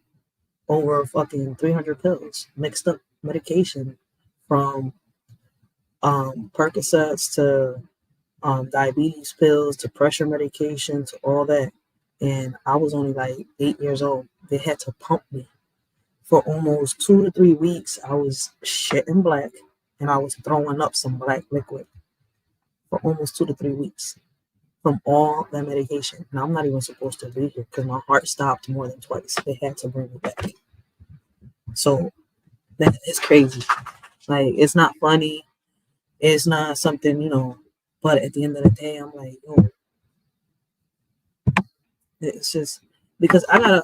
over fucking 300 pills, mixed up medication from Percocets to diabetes pills to pressure medication to all that. And I was only like 8 years old. They had to pump me for almost 2 to 3 weeks. I was shitting black and I was throwing up some black liquid for almost 2 to 3 weeks from all that medication. And I'm not even supposed to be here because my heart stopped more than twice. They had to bring me back. So that is crazy. Like, it's not funny. It's not something, but at the end of the day, I'm like, yo, it's just because I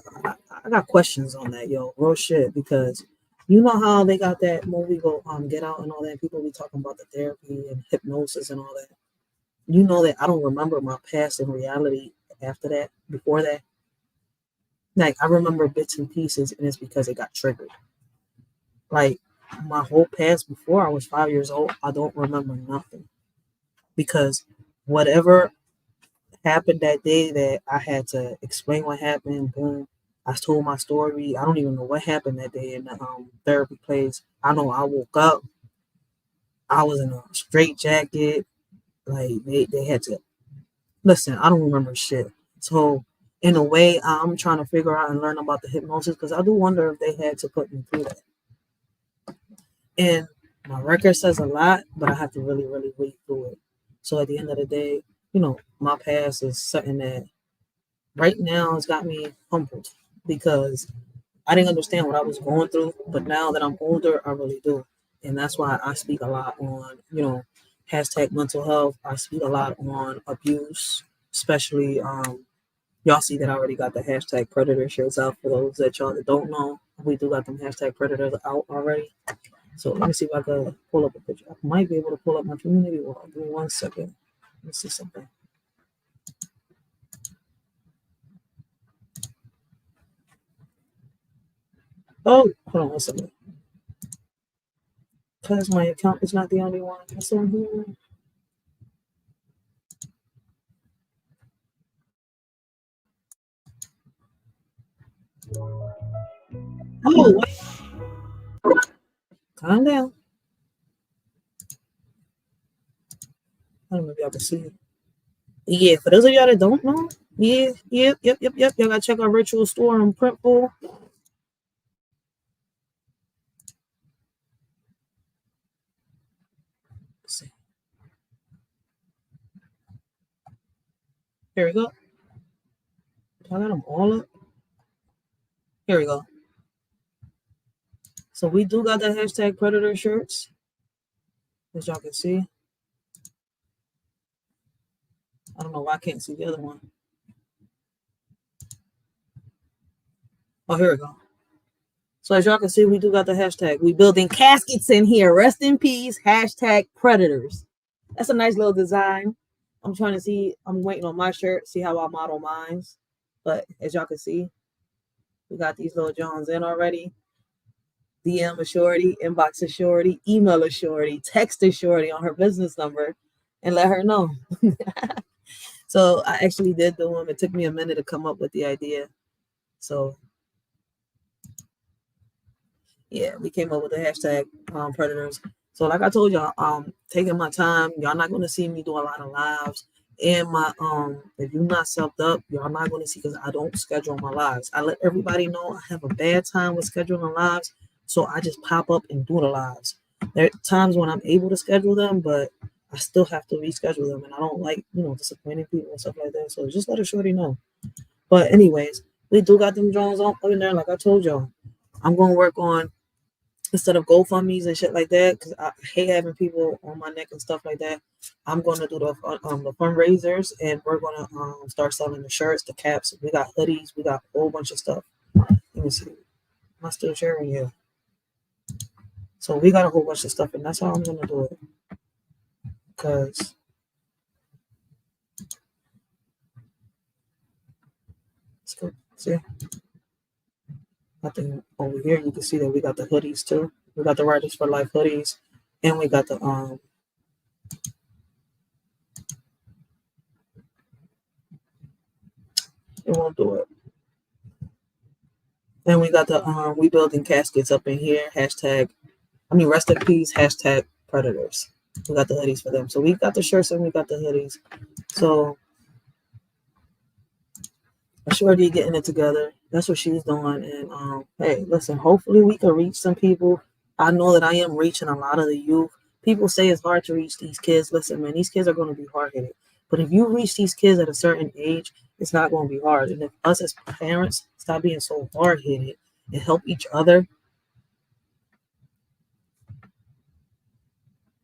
got questions on that, yo, real shit. Because you know how they got that movie go Get Out and all that. People be talking about the therapy and hypnosis and all that. You know that I don't remember my past in reality after that. Before that, like I remember bits and pieces, and it's because it got triggered. Like my whole past before I was 5 years old, I don't remember nothing because whatever happened that day that I had to explain what happened. Boom. I told my story. I don't even know what happened that day in the therapy place. I know I woke up. I was in a straight jacket. Like they had to listen. I don't remember shit. So in a way, I'm trying to figure out and learn about the hypnosis because I do wonder if they had to put me through that. And my record says a lot, but I have to really, really read through it. So at the end of the day, my past is something that right now it's got me humbled because I didn't understand what I was going through, but now that I'm older, I really do. And that's why I speak a lot on, hashtag mental health. I speak a lot on abuse, especially y'all see that I already got the hashtag predator shirts out for those that y'all that don't know. We do got them hashtag predators out already. So let me see if I can pull up a picture. I might be able to pull up my community wall. Give me 1 second. Let me see something. Oh, hold on 1 second. Because my account is not the only one that's on here. Oh, wait. Calm down. I don't know if y'all can see it. Yeah, for those of y'all that don't know, yep. Y'all gotta check our virtual store on Printful. Let's see. Here we go. I got them all up. Here we go. So we do got the hashtag predator shirts, as y'all can see. I don't know why I can't see the other one. Oh, here we go. So as y'all can see, we do got the hashtag. We building caskets in here. Rest in peace. Hashtag predators. That's a nice little design. I'm trying to see. I'm waiting on my shirt. See how I model mines. But as y'all can see, we got these little Johns in already. DM a shorty, inbox a shorty, email a shorty, text a shorty on her business number, and let her know. So I actually did do them. It took me a minute to come up with the idea. So yeah, we came up with the hashtag predators. So like I told y'all, taking my time. Y'all not gonna see me do a lot of lives. And my if you're not subbed up, y'all not gonna see because I don't schedule my lives. I let everybody know I have a bad time with scheduling lives, so I just pop up and do the lives. There are times when I'm able to schedule them, but I still have to reschedule them, and I don't like disappointing people and stuff like that. So just let a shorty know. But anyways, we do got them Jones on in there, like I told y'all. I'm going to work on, instead of GoFundMe's and shit like that, because I hate having people on my neck and stuff like that. I'm going to do the fundraisers, and we're going to start selling the shirts, the caps. We got hoodies. We got a whole bunch of stuff. Let me see. Am I still sharing? Yeah. So we got a whole bunch of stuff, and that's how I'm going to do it. Because let's go. See? I think over here you can see that we got the hoodies too. We got the Writers for Life hoodies, and we got the it won't do it. And we got the we building caskets up in here. Rest in peace, #predators. We got the hoodies for them. So we got the shirts and we got the hoodies. So Shorty getting it together. That's what she's doing. And hey, listen, hopefully we can reach some people. I know that I am reaching a lot of the youth. People say it's hard to reach these kids. Listen, man, these kids are going to be hard-headed. But if you reach these kids at a certain age, it's not going to be hard. And if us as parents stop being so hard-headed and help each other,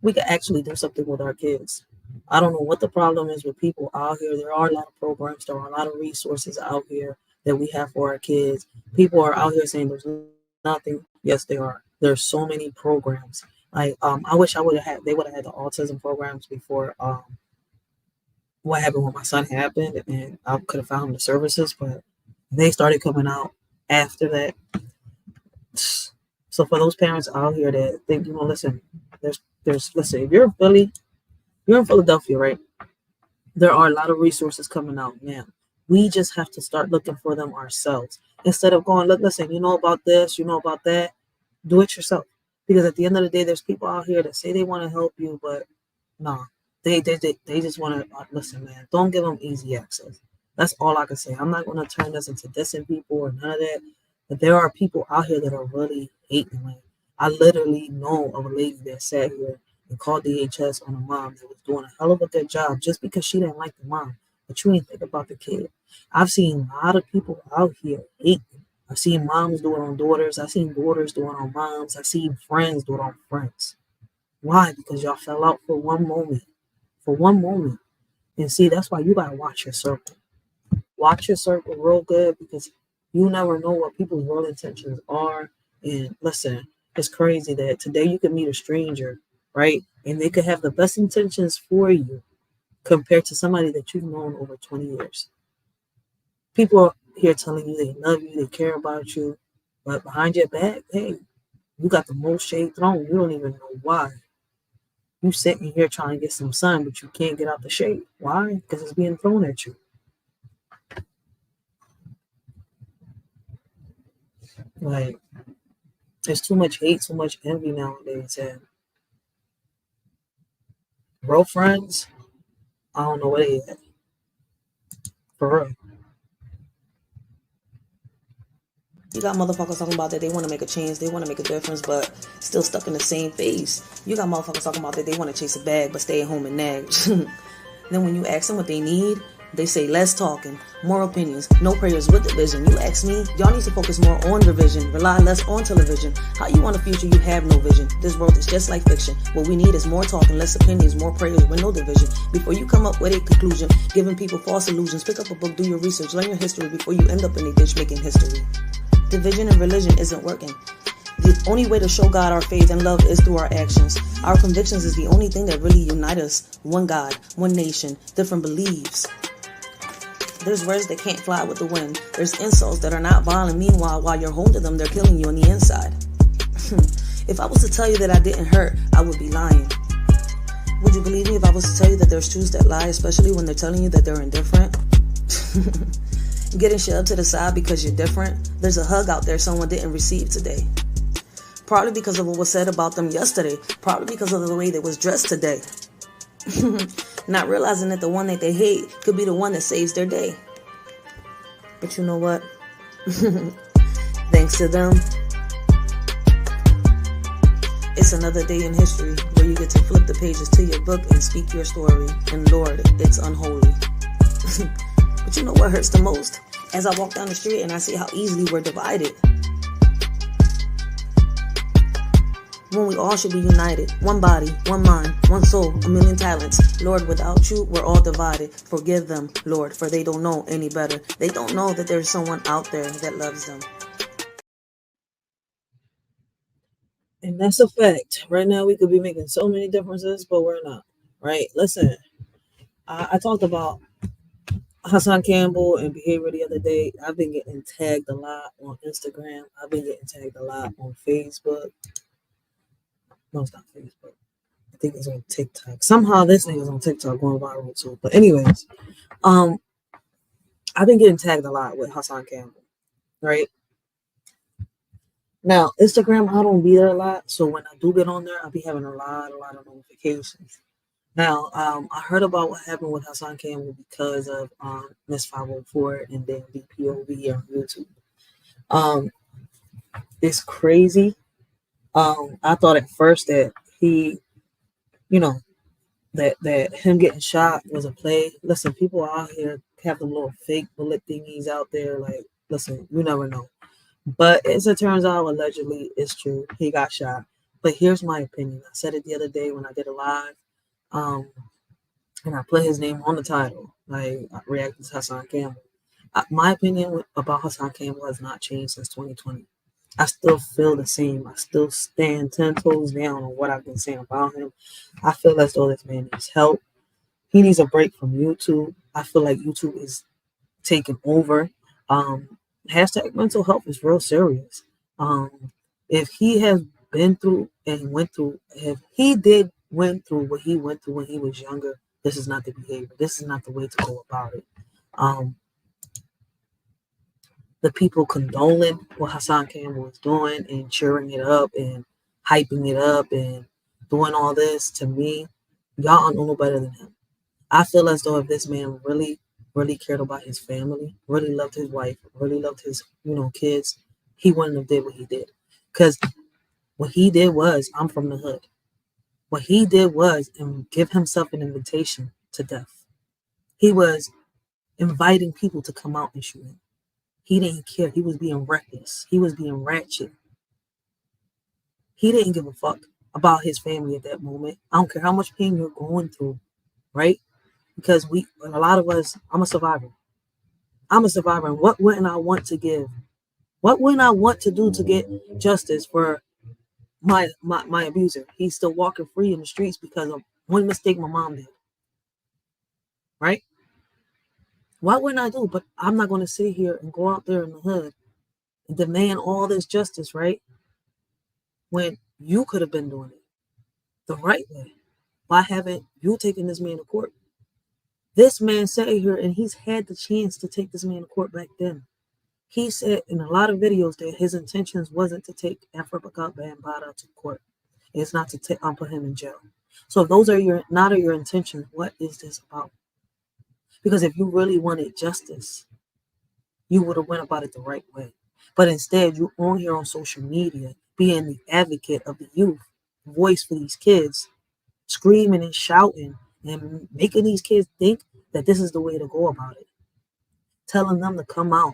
we can actually do something with our kids. I don't know what the problem is with people out here. There are a lot of programs, there are a lot of resources out here that we have for our kids. People are out here saying there's nothing. Yes, there are. There's so many programs. Like I wish they would have had the autism programs before what happened with my son happened, and I could have found the services, but they started coming out after that. So for those parents out here that think, listen, listen, if you're in Philly, you're in Philadelphia, right? There are a lot of resources coming out now. We just have to start looking for them ourselves. Instead of going, look, listen, you know about this, you know about that, do it yourself. Because at the end of the day, there's people out here that say they want to help you, but nah, they just want to, listen, man, don't give them easy access. That's all I can say. I'm not going to turn this into dissing people or none of that. But there are people out here that are really hating. Like, I literally know of a lady that sat here and called DHS on a mom that was doing a hell of a good job just because she didn't like the mom. But you ain't think about the kid. I've seen a lot of people out here hating. I've seen moms do it on daughters. I've seen daughters do it on moms. I've seen friends do it on friends. Why? Because y'all fell out for one moment. For one moment. And see, that's why you got to watch your circle. Watch your circle real good, because you never know what people's real intentions are. And listen, it's crazy that today you can meet a stranger, right? And they could have the best intentions for you compared to somebody that you've known over 20 years. People are here telling you they love you, they care about you, but behind your back, hey, you got the most shade thrown. You don't even know why. You sitting here trying to get some sun, but you can't get out the shade. Why? Because it's being thrown at you. Like, there's too much hate, too much envy nowadays. And real friends, I don't know what they at. For real. You got motherfuckers talking about that they want to make a change, they want to make a difference, but still stuck in the same phase. You got motherfuckers talking about that they want to chase a bag, but stay at home and nag. Then when you ask them what they need, they say less talking, more opinions, no prayers with the vision. You ask me, y'all need to focus more on the vision, rely less on television. How you want a future you have no vision? This world is just like fiction. What we need is more talking, less opinions, more prayers with no division. Before you come up with a conclusion, giving people false illusions, pick up a book, do your research, learn your history before you end up in a ditch making history. Division and religion isn't working. The only way to show God our faith and love is through our actions. Our convictions is the only thing that really unite us. One God, one nation, different beliefs. There's words that can't fly with the wind. There's insults that are not violent. Meanwhile, while you're holding them, they're killing you on the inside. If I was to tell you that I didn't hurt, I would be lying. Would you believe me if I was to tell you that there's truths that lie, especially when they're telling you that they're indifferent? Getting shoved to the side because you're different. There's a hug out there someone didn't receive today. Probably because of what was said about them yesterday. Probably because of the way they was dressed today. Not realizing that the one that they hate could be the one that saves their day. But you know what? Thanks to them, it's another day in history where you get to flip the pages to your book and speak your story. And Lord, it's unholy. But you know what hurts the most? As I walk down the street and I see how easily we're divided. when we all should be united. One body, one mind, one soul, a million talents. Lord, without you, we're all divided. Forgive them, Lord, for they don't know any better. They don't know that there's someone out there that loves them. And that's a fact. Right now, we could be making so many differences, but we're not. Right? Listen, I talked about Hassan Campbell and behavior the other day. I've been getting tagged a lot on Instagram. I've been getting tagged a lot on Facebook. No, it's not Facebook. I think it's on TikTok. Somehow this nigga's on TikTok going viral too. But anyways, um, I've been getting tagged a lot with Hassan Campbell. Right? Now, Instagram, I don't be there a lot. So when I do get on there, I'll be having a lot of notifications. Now, I heard about what happened with Hassan Campbell because of Miss 504 and then DPOV on YouTube. Um, it's crazy. I thought at first that he, you know, that him getting shot was a play. Listen, people out here have them little fake bullet thingies out there. Like, listen, you never know. But as it turns out, allegedly, it's true. He got shot. But here's my opinion. I said it the other day when I did a live. And I put his name on the title, like I reacted to Hassan Campbell. My opinion about Hassan Campbell has not changed since 2020. I still feel the same. I still stand 10 toes down on what I've been saying about him. I feel as though this man needs help. He needs a break from YouTube. I feel like YouTube is taking over. Hashtag mental health is real serious. If he has been through and went through, if he did went through what he went through when he was younger, this is not the behavior. This is not the way to go about it. The people condoling what Hassan Campbell is doing and cheering it up and hyping it up and doing all this, to me, y'all don't know no better than him. I feel as though if this man really cared about his family, really loved his wife, really loved his, kids, he wouldn't have did what he did. Because what he did was, I'm from the hood. What he did was give himself an invitation to death. He was inviting people to come out and shoot him. He didn't care. He was being reckless. He was being ratchet. He didn't give a fuck about his family at that moment. I don't care how much pain you're going through, right? Because a lot of us, I'm a survivor. I'm a survivor. And what wouldn't I want to give? What wouldn't I want to do to get justice for my abuser? He's still walking free in the streets because of one mistake my mom did. Right? What wouldn't I do? But I'm not going to sit here and go out there in the hood and demand all this justice, right? When you could have been doing it the right way. Why haven't you taken this man to court? This man sat here and he's had the chance to take this man to court back then. He said in a lot of videos that his intentions wasn't to take Afro Bambaataa to court. It's not to put him in jail. So if those are not your intentions, what is this about? Because if you really wanted justice, you would have went about it the right way. But instead, you're on here on social media, being the advocate of the youth, voice for these kids, screaming and shouting and making these kids think that this is the way to go about it. Telling them to come out,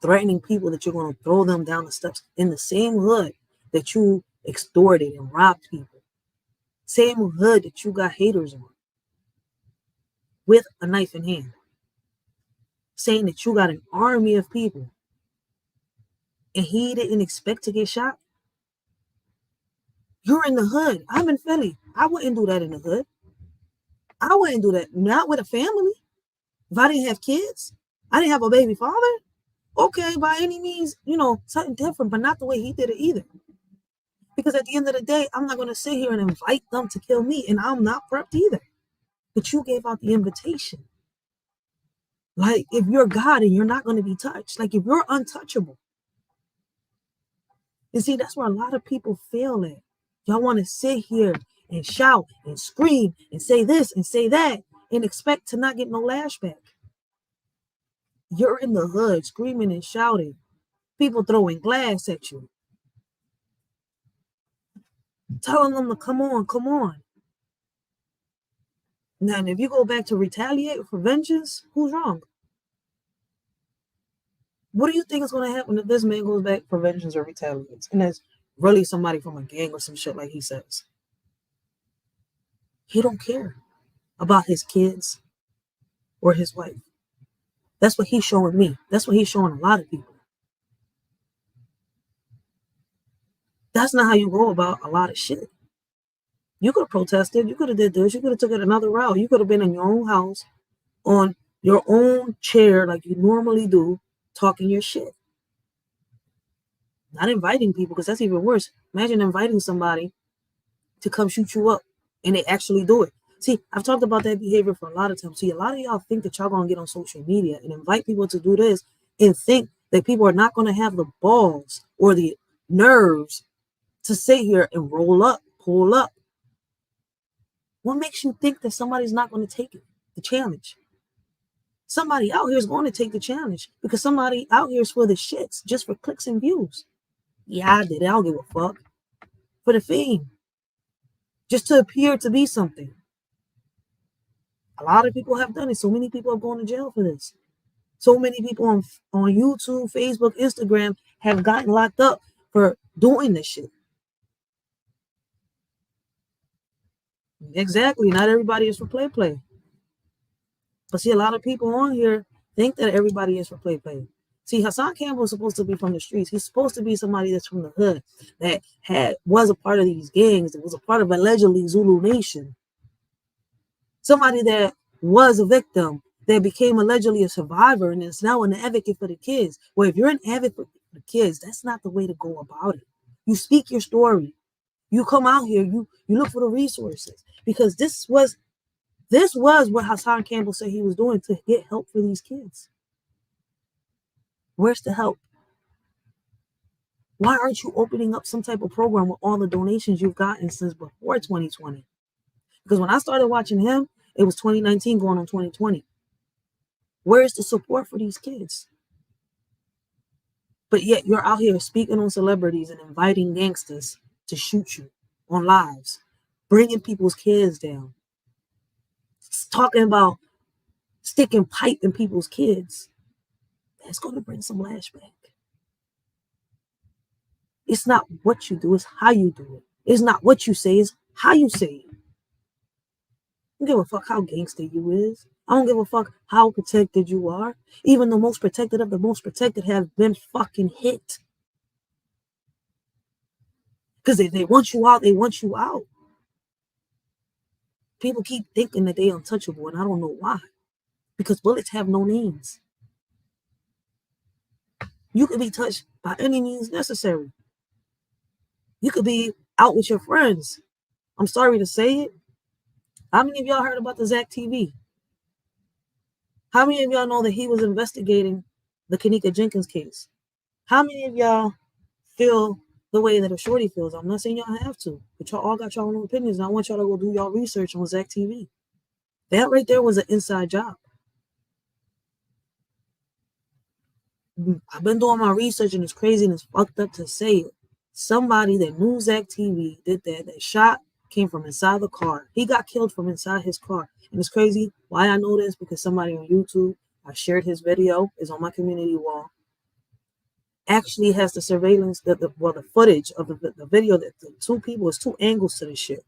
threatening people that you're going to throw them down the steps in the same hood that you extorted and robbed people. Same hood that you got haters on with a knife in hand. Saying that you got an army of people and he didn't expect to get shot. You're in the hood. I'm in Philly. I wouldn't do that in the hood. I wouldn't do that. Not with a family. If I didn't have kids, I didn't have a baby father. Okay, by any means, something different, but not the way he did it either. Because at the end of the day, I'm not going to sit here and invite them to kill me, and I'm not prepped either. But you gave out the invitation. Like, if you're God and you're not going to be touched, like if you're untouchable. And see, that's where a lot of people fail at. Y'all want to sit here and shout and scream and say this and say that and expect to not get no lashback. You're in the hood screaming and shouting. People throwing glass at you. Telling them to come on. Now, if you go back to retaliate for vengeance, who's wrong? What do you think is going to happen if this man goes back for vengeance or retaliates? And as really somebody from a gang or some shit like he says. He don't care about his kids or his wife. That's what he's showing me. That's what he's showing a lot of people. That's not how you go about a lot of shit. You could have protested. You could have did this. You could have took it another route. You could have been in your own house on your own chair like you normally do, talking your shit. Not inviting people, because that's even worse. Imagine inviting somebody to come shoot you up and they actually do it. See, I've talked about that behavior for a lot of times. See, a lot of y'all think that y'all gonna get on social media and invite people to do this and think that people are not gonna have the balls or the nerves to sit here and roll up, pull up. What makes you think that somebody's not gonna take it, the challenge? Somebody out here is going to take the challenge because somebody out here is for the shits, just for clicks and views. Yeah, I did it. I don't give a fuck. For the fame. Just to appear to be something. A lot of people have done it. So many people have gone to jail for this. So many people on YouTube, Facebook, Instagram have gotten locked up for doing this shit. Exactly. Not everybody is for play. But see, a lot of people on here think that everybody is for play. See, Hassan Campbell is supposed to be from the streets. He's supposed to be somebody that's from the hood, that was a part of these gangs, that was a part of allegedly Zulu Nation. Somebody that was a victim, that became allegedly a survivor, and is now an advocate for the kids. Well, if you're an advocate for the kids, that's not the way to go about it. You speak your story. You come out here, you look for the resources. Because this was what Hassan Campbell said he was doing to get help for these kids. Where's the help? Why aren't you opening up some type of program with all the donations you've gotten since before 2020? Because when I started watching him, it was 2019 going on 2020. Where's the support for these kids? But yet you're out here speaking on celebrities and inviting gangsters to shoot you on lives, bringing people's kids down, talking about sticking pipe in people's kids. That's going to bring some lashback. It's not what you do, it's how you do it. It's not what you say, it's how you say it. I don't give a fuck how gangster you is. I don't give a fuck how protected you are. Even the most protected of the most protected have been fucking hit. Because if they want you out, they want you out. People keep thinking that they're untouchable, and I don't know why. Because bullets have no names. You could be touched by any means necessary. You could be out with your friends. I'm sorry to say it. How many of y'all heard about the Zach TV? How many of y'all know that he was investigating the Kanika Jenkins case? How many of y'all feel the way that a shorty feels? I'm not saying y'all have to, but y'all all got your own opinions, and I want y'all to go do y'all research on Zach TV. That right there was an inside job. I've been doing my research, and it's crazy and it's fucked up to say it. Somebody that knew Zach TV did that shot came from inside the car. He got killed from inside his car. And it's crazy. Why I know this? Because somebody on YouTube, I shared his video, is on my community wall, actually has the surveillance, the footage of the video that the two people, it's two angles to this shit,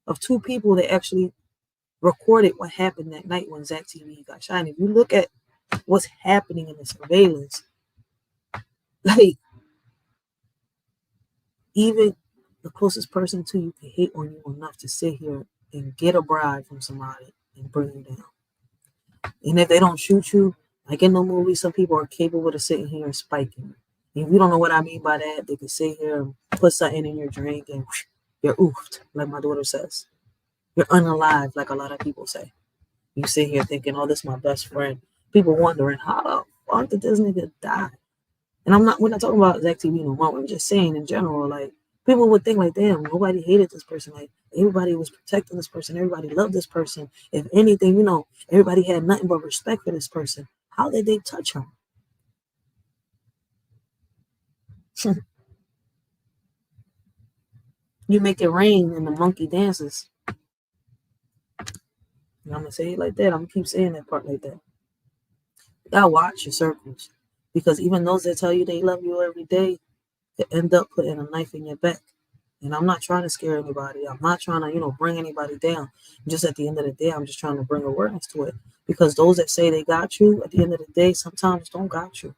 of two people that actually recorded what happened that night when Zach TV got shot. And if you look at what's happening in the surveillance, like, even the closest person to you can hate on you enough to sit here and get a bribe from somebody and bring you down. And if they don't shoot you, like in the movie, some people are capable of sitting here and spiking. And if you don't know what I mean by that, they can sit here and put something in your drink and whoosh, you're oofed, like my daughter says. You're unalive, like a lot of people say. You sit here thinking, oh, this is my best friend. People wondering, how the fuck did this nigga die? And we're not talking about Zach TV no more. I'm just saying in general, like, people would think like, damn, nobody hated this person. Like, everybody was protecting this person. Everybody loved this person. If anything, everybody had nothing but respect for this person. How did they touch him? You make it rain and the monkey dances. And I'm going to say it like that. I'm going to keep saying that part like that. You got to watch your circles. Because even those that tell you they love you every day, could end up putting a knife in your back. And I'm not trying to scare anybody. I'm not trying to, bring anybody down. Just at the end of the day, I'm just trying to bring awareness to it. Because those that say they got you, at the end of the day, sometimes don't got you.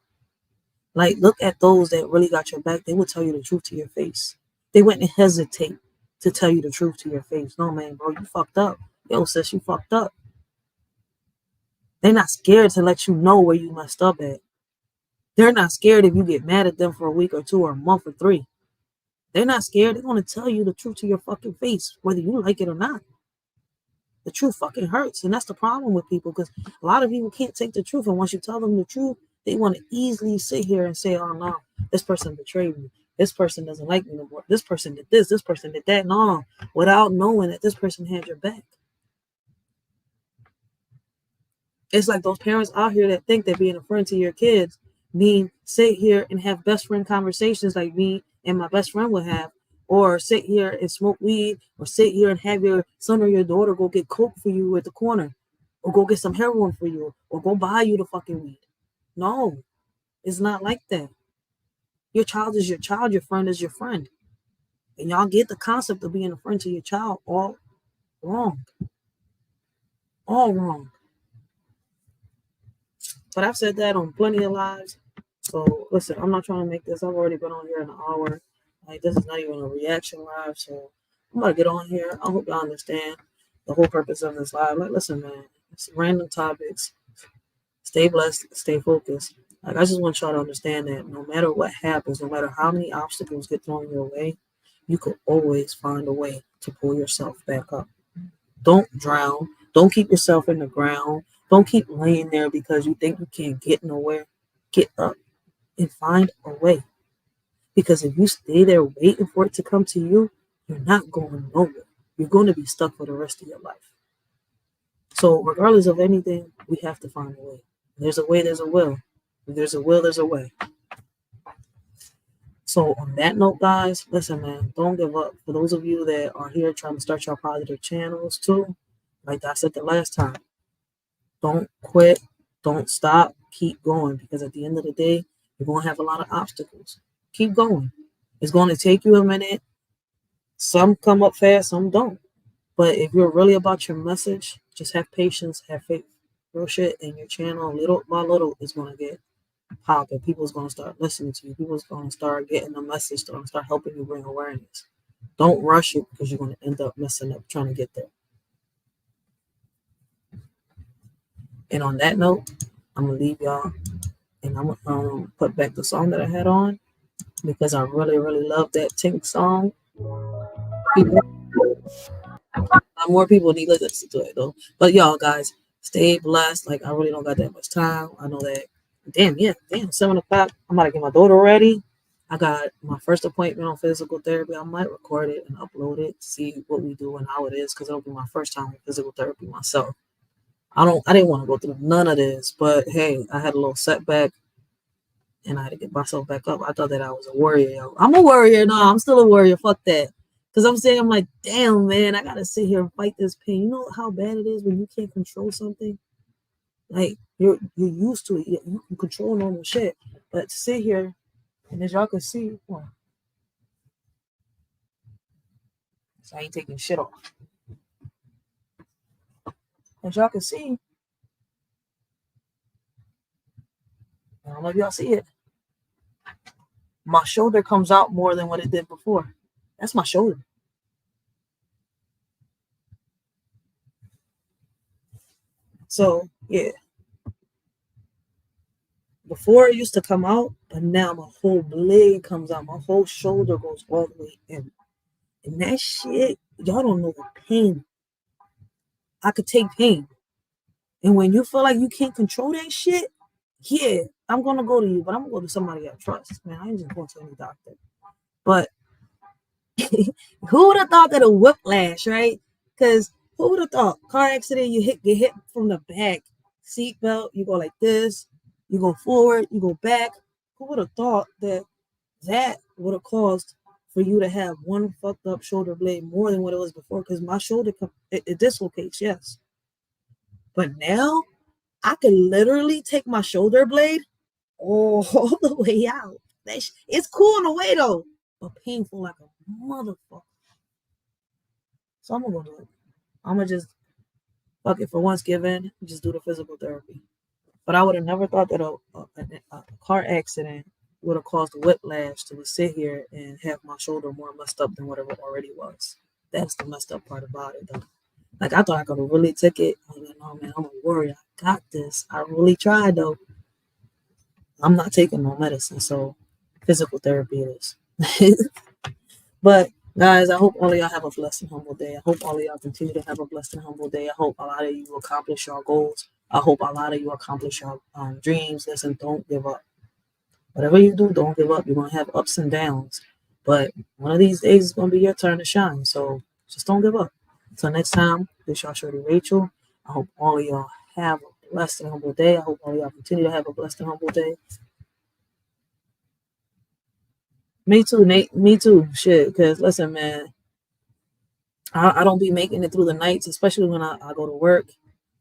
Like, look at those that really got your back. They will tell you the truth to your face. They wouldn't hesitate to tell you the truth to your face. No, man, bro, you fucked up. Yo, sis, you fucked up. They're not scared to let you know where you messed up at. They're not scared if you get mad at them for a week or two or a month or 3. They're not scared. They're going to tell you the truth to your fucking face, whether you like it or not. The truth fucking hurts. And that's the problem with people, because a lot of people can't take the truth. And once you tell them the truth, they want to easily sit here and say, oh, no, this person betrayed me. This person doesn't like me no more. This person did this. This person did that. No, without knowing that this person had your back. It's like those parents out here that think that being a friend to your kids mean sit here and have best friend conversations like me and my best friend would have, or sit here and smoke weed, or sit here and have your son or your daughter go get coke for you at the corner, or go get some heroin for you, or go buy you the fucking weed. No, it's not like that. Your child is your child. Your friend is your friend. And y'all get the concept of being a friend to your child all wrong. All wrong. But I've said that on plenty of lives. So listen, I'm not trying to make this. I've already been on here an hour. Like, this is not even a reaction live. So I'm gonna get on here. I hope y'all understand the whole purpose of this live. Like, listen, man, it's random topics. Stay blessed, stay focused. Like, I just want y'all to understand that no matter what happens, no matter how many obstacles get thrown your way, you could always find a way to pull yourself back up. Don't drown. Don't keep yourself in the ground. Don't keep laying there because you think you can't get nowhere. Get up and find a way. Because if you stay there waiting for it to come to you, you're not going nowhere. You're going to be stuck for the rest of your life. So regardless of anything, we have to find a way. There's a way, there's a will. If there's a will, there's a way. So on that note, guys, listen, man, don't give up. For those of you that are here trying to start your positive channels too, like I said the last time, don't quit, don't stop, keep going, because at the end of the day, you're going to have a lot of obstacles. Keep going. It's going to take you a minute. Some come up fast, some don't. But if you're really about your message, just have patience, have faith. Real shit, and your channel, little by little, is going to get popping. People's going to start listening to you. People's going to start getting the message. They're going to start helping you bring awareness. Don't rush it, because you're going to end up messing up trying to get there. And on that note, I'm going to leave y'all. And I'm going to put back the song that I had on, because I really, really love that Tink song. More people need to listen to it, though. But y'all, guys, stay blessed. Like, I really don't got that much time. I know that. Damn, 7:00. I'm about to get my daughter ready. I got my first appointment on physical therapy. I might record it and upload it, see what we do and how it is, because it'll be my first time with physical therapy myself. I didn't want to go through none of this, but hey, I had a little setback and I had to get myself back up. I thought that I was a warrior. Yo. I'm a warrior. No, I'm still a warrior. Fuck that. Because I'm like, damn, man, I got to sit here and fight this pain. You know how bad it is when you can't control something? Like, you're used to it. You can control normal shit. But to sit here, and as y'all can see, well, so I ain't taking shit off. As y'all can see, I don't know if y'all see it. My shoulder comes out more than what it did before. That's my shoulder. So, yeah. Before it used to come out, but now my whole blade comes out. My whole shoulder goes all the way in. And that shit, y'all don't know the pain. I could take pain. And when you feel like you can't control that shit, yeah, I'm going to go to you, but I'm going to go to somebody I trust. Man, I ain't just going to any doctor. But who would have thought that a whiplash, right? Because who would have thought? Car accident, get hit from the back. Seatbelt, you go like this. You go forward, you go back. Who would have thought that would have caused for you to have one fucked up shoulder blade more than what it was before? Because my shoulder, it dislocates, yes. But now, I can literally take my shoulder blade all the way out. It's cool in a way though, but painful like a motherfucker. So I'm gonna go do it. I'm gonna just fuck it for once, give in, just do the physical therapy. But I would have never thought that a car accident would have caused a whiplash to sit here and have my shoulder more messed up than whatever it already was. That's the messed up part about it, though. Like, I thought I could have really took it. I was like, no, man, I'm a warrior. I got this. I really tried, though. I'm not taking no medicine, so physical therapy it is. But, guys, I hope all of y'all have a blessed and humble day. I hope all of y'all continue to have a blessed and humble day. I hope a lot of you accomplish your goals. I hope a lot of you accomplish your dreams. Listen, don't give up. Whatever you do, don't give up. You're going to have ups and downs. But one of these days, it's going to be your turn to shine. So just don't give up. Until next time, this y'all Shorty Rachel. I hope all of y'all have a blessed and humble day. I hope all of y'all continue to have a blessed and humble day. Me too, Nate. Me too. Shit. Because listen, man, I don't be making it through the nights, especially when I go to work.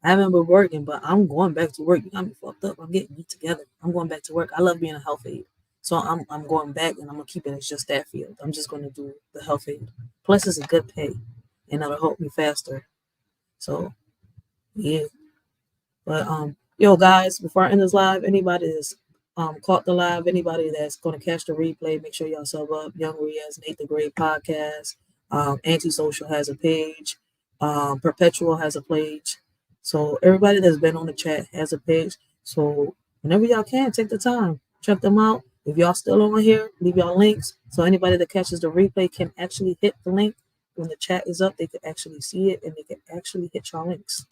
I haven't been working, but I'm going back to work. You got me fucked up. I'm getting me together. I'm going back to work. I love being a health aide. So I'm going back and I'm gonna keep it as just that field. I'm just gonna do the health aide. Plus it's a good pay and that'll help me faster. So yeah. But yo guys, before I end this live, anybody that's caught the live, anybody that's gonna catch the replay, make sure y'all sub up. Young Riaz, Nate the Great Podcast. Antisocial has a page. Perpetual has a page. So everybody that's been on the chat has a page. So whenever y'all can, take the time, check them out. If y'all still on here, leave y'all links. So anybody that catches the replay can actually hit the link. When the chat is up, they can actually see it and they can actually hit y'all links.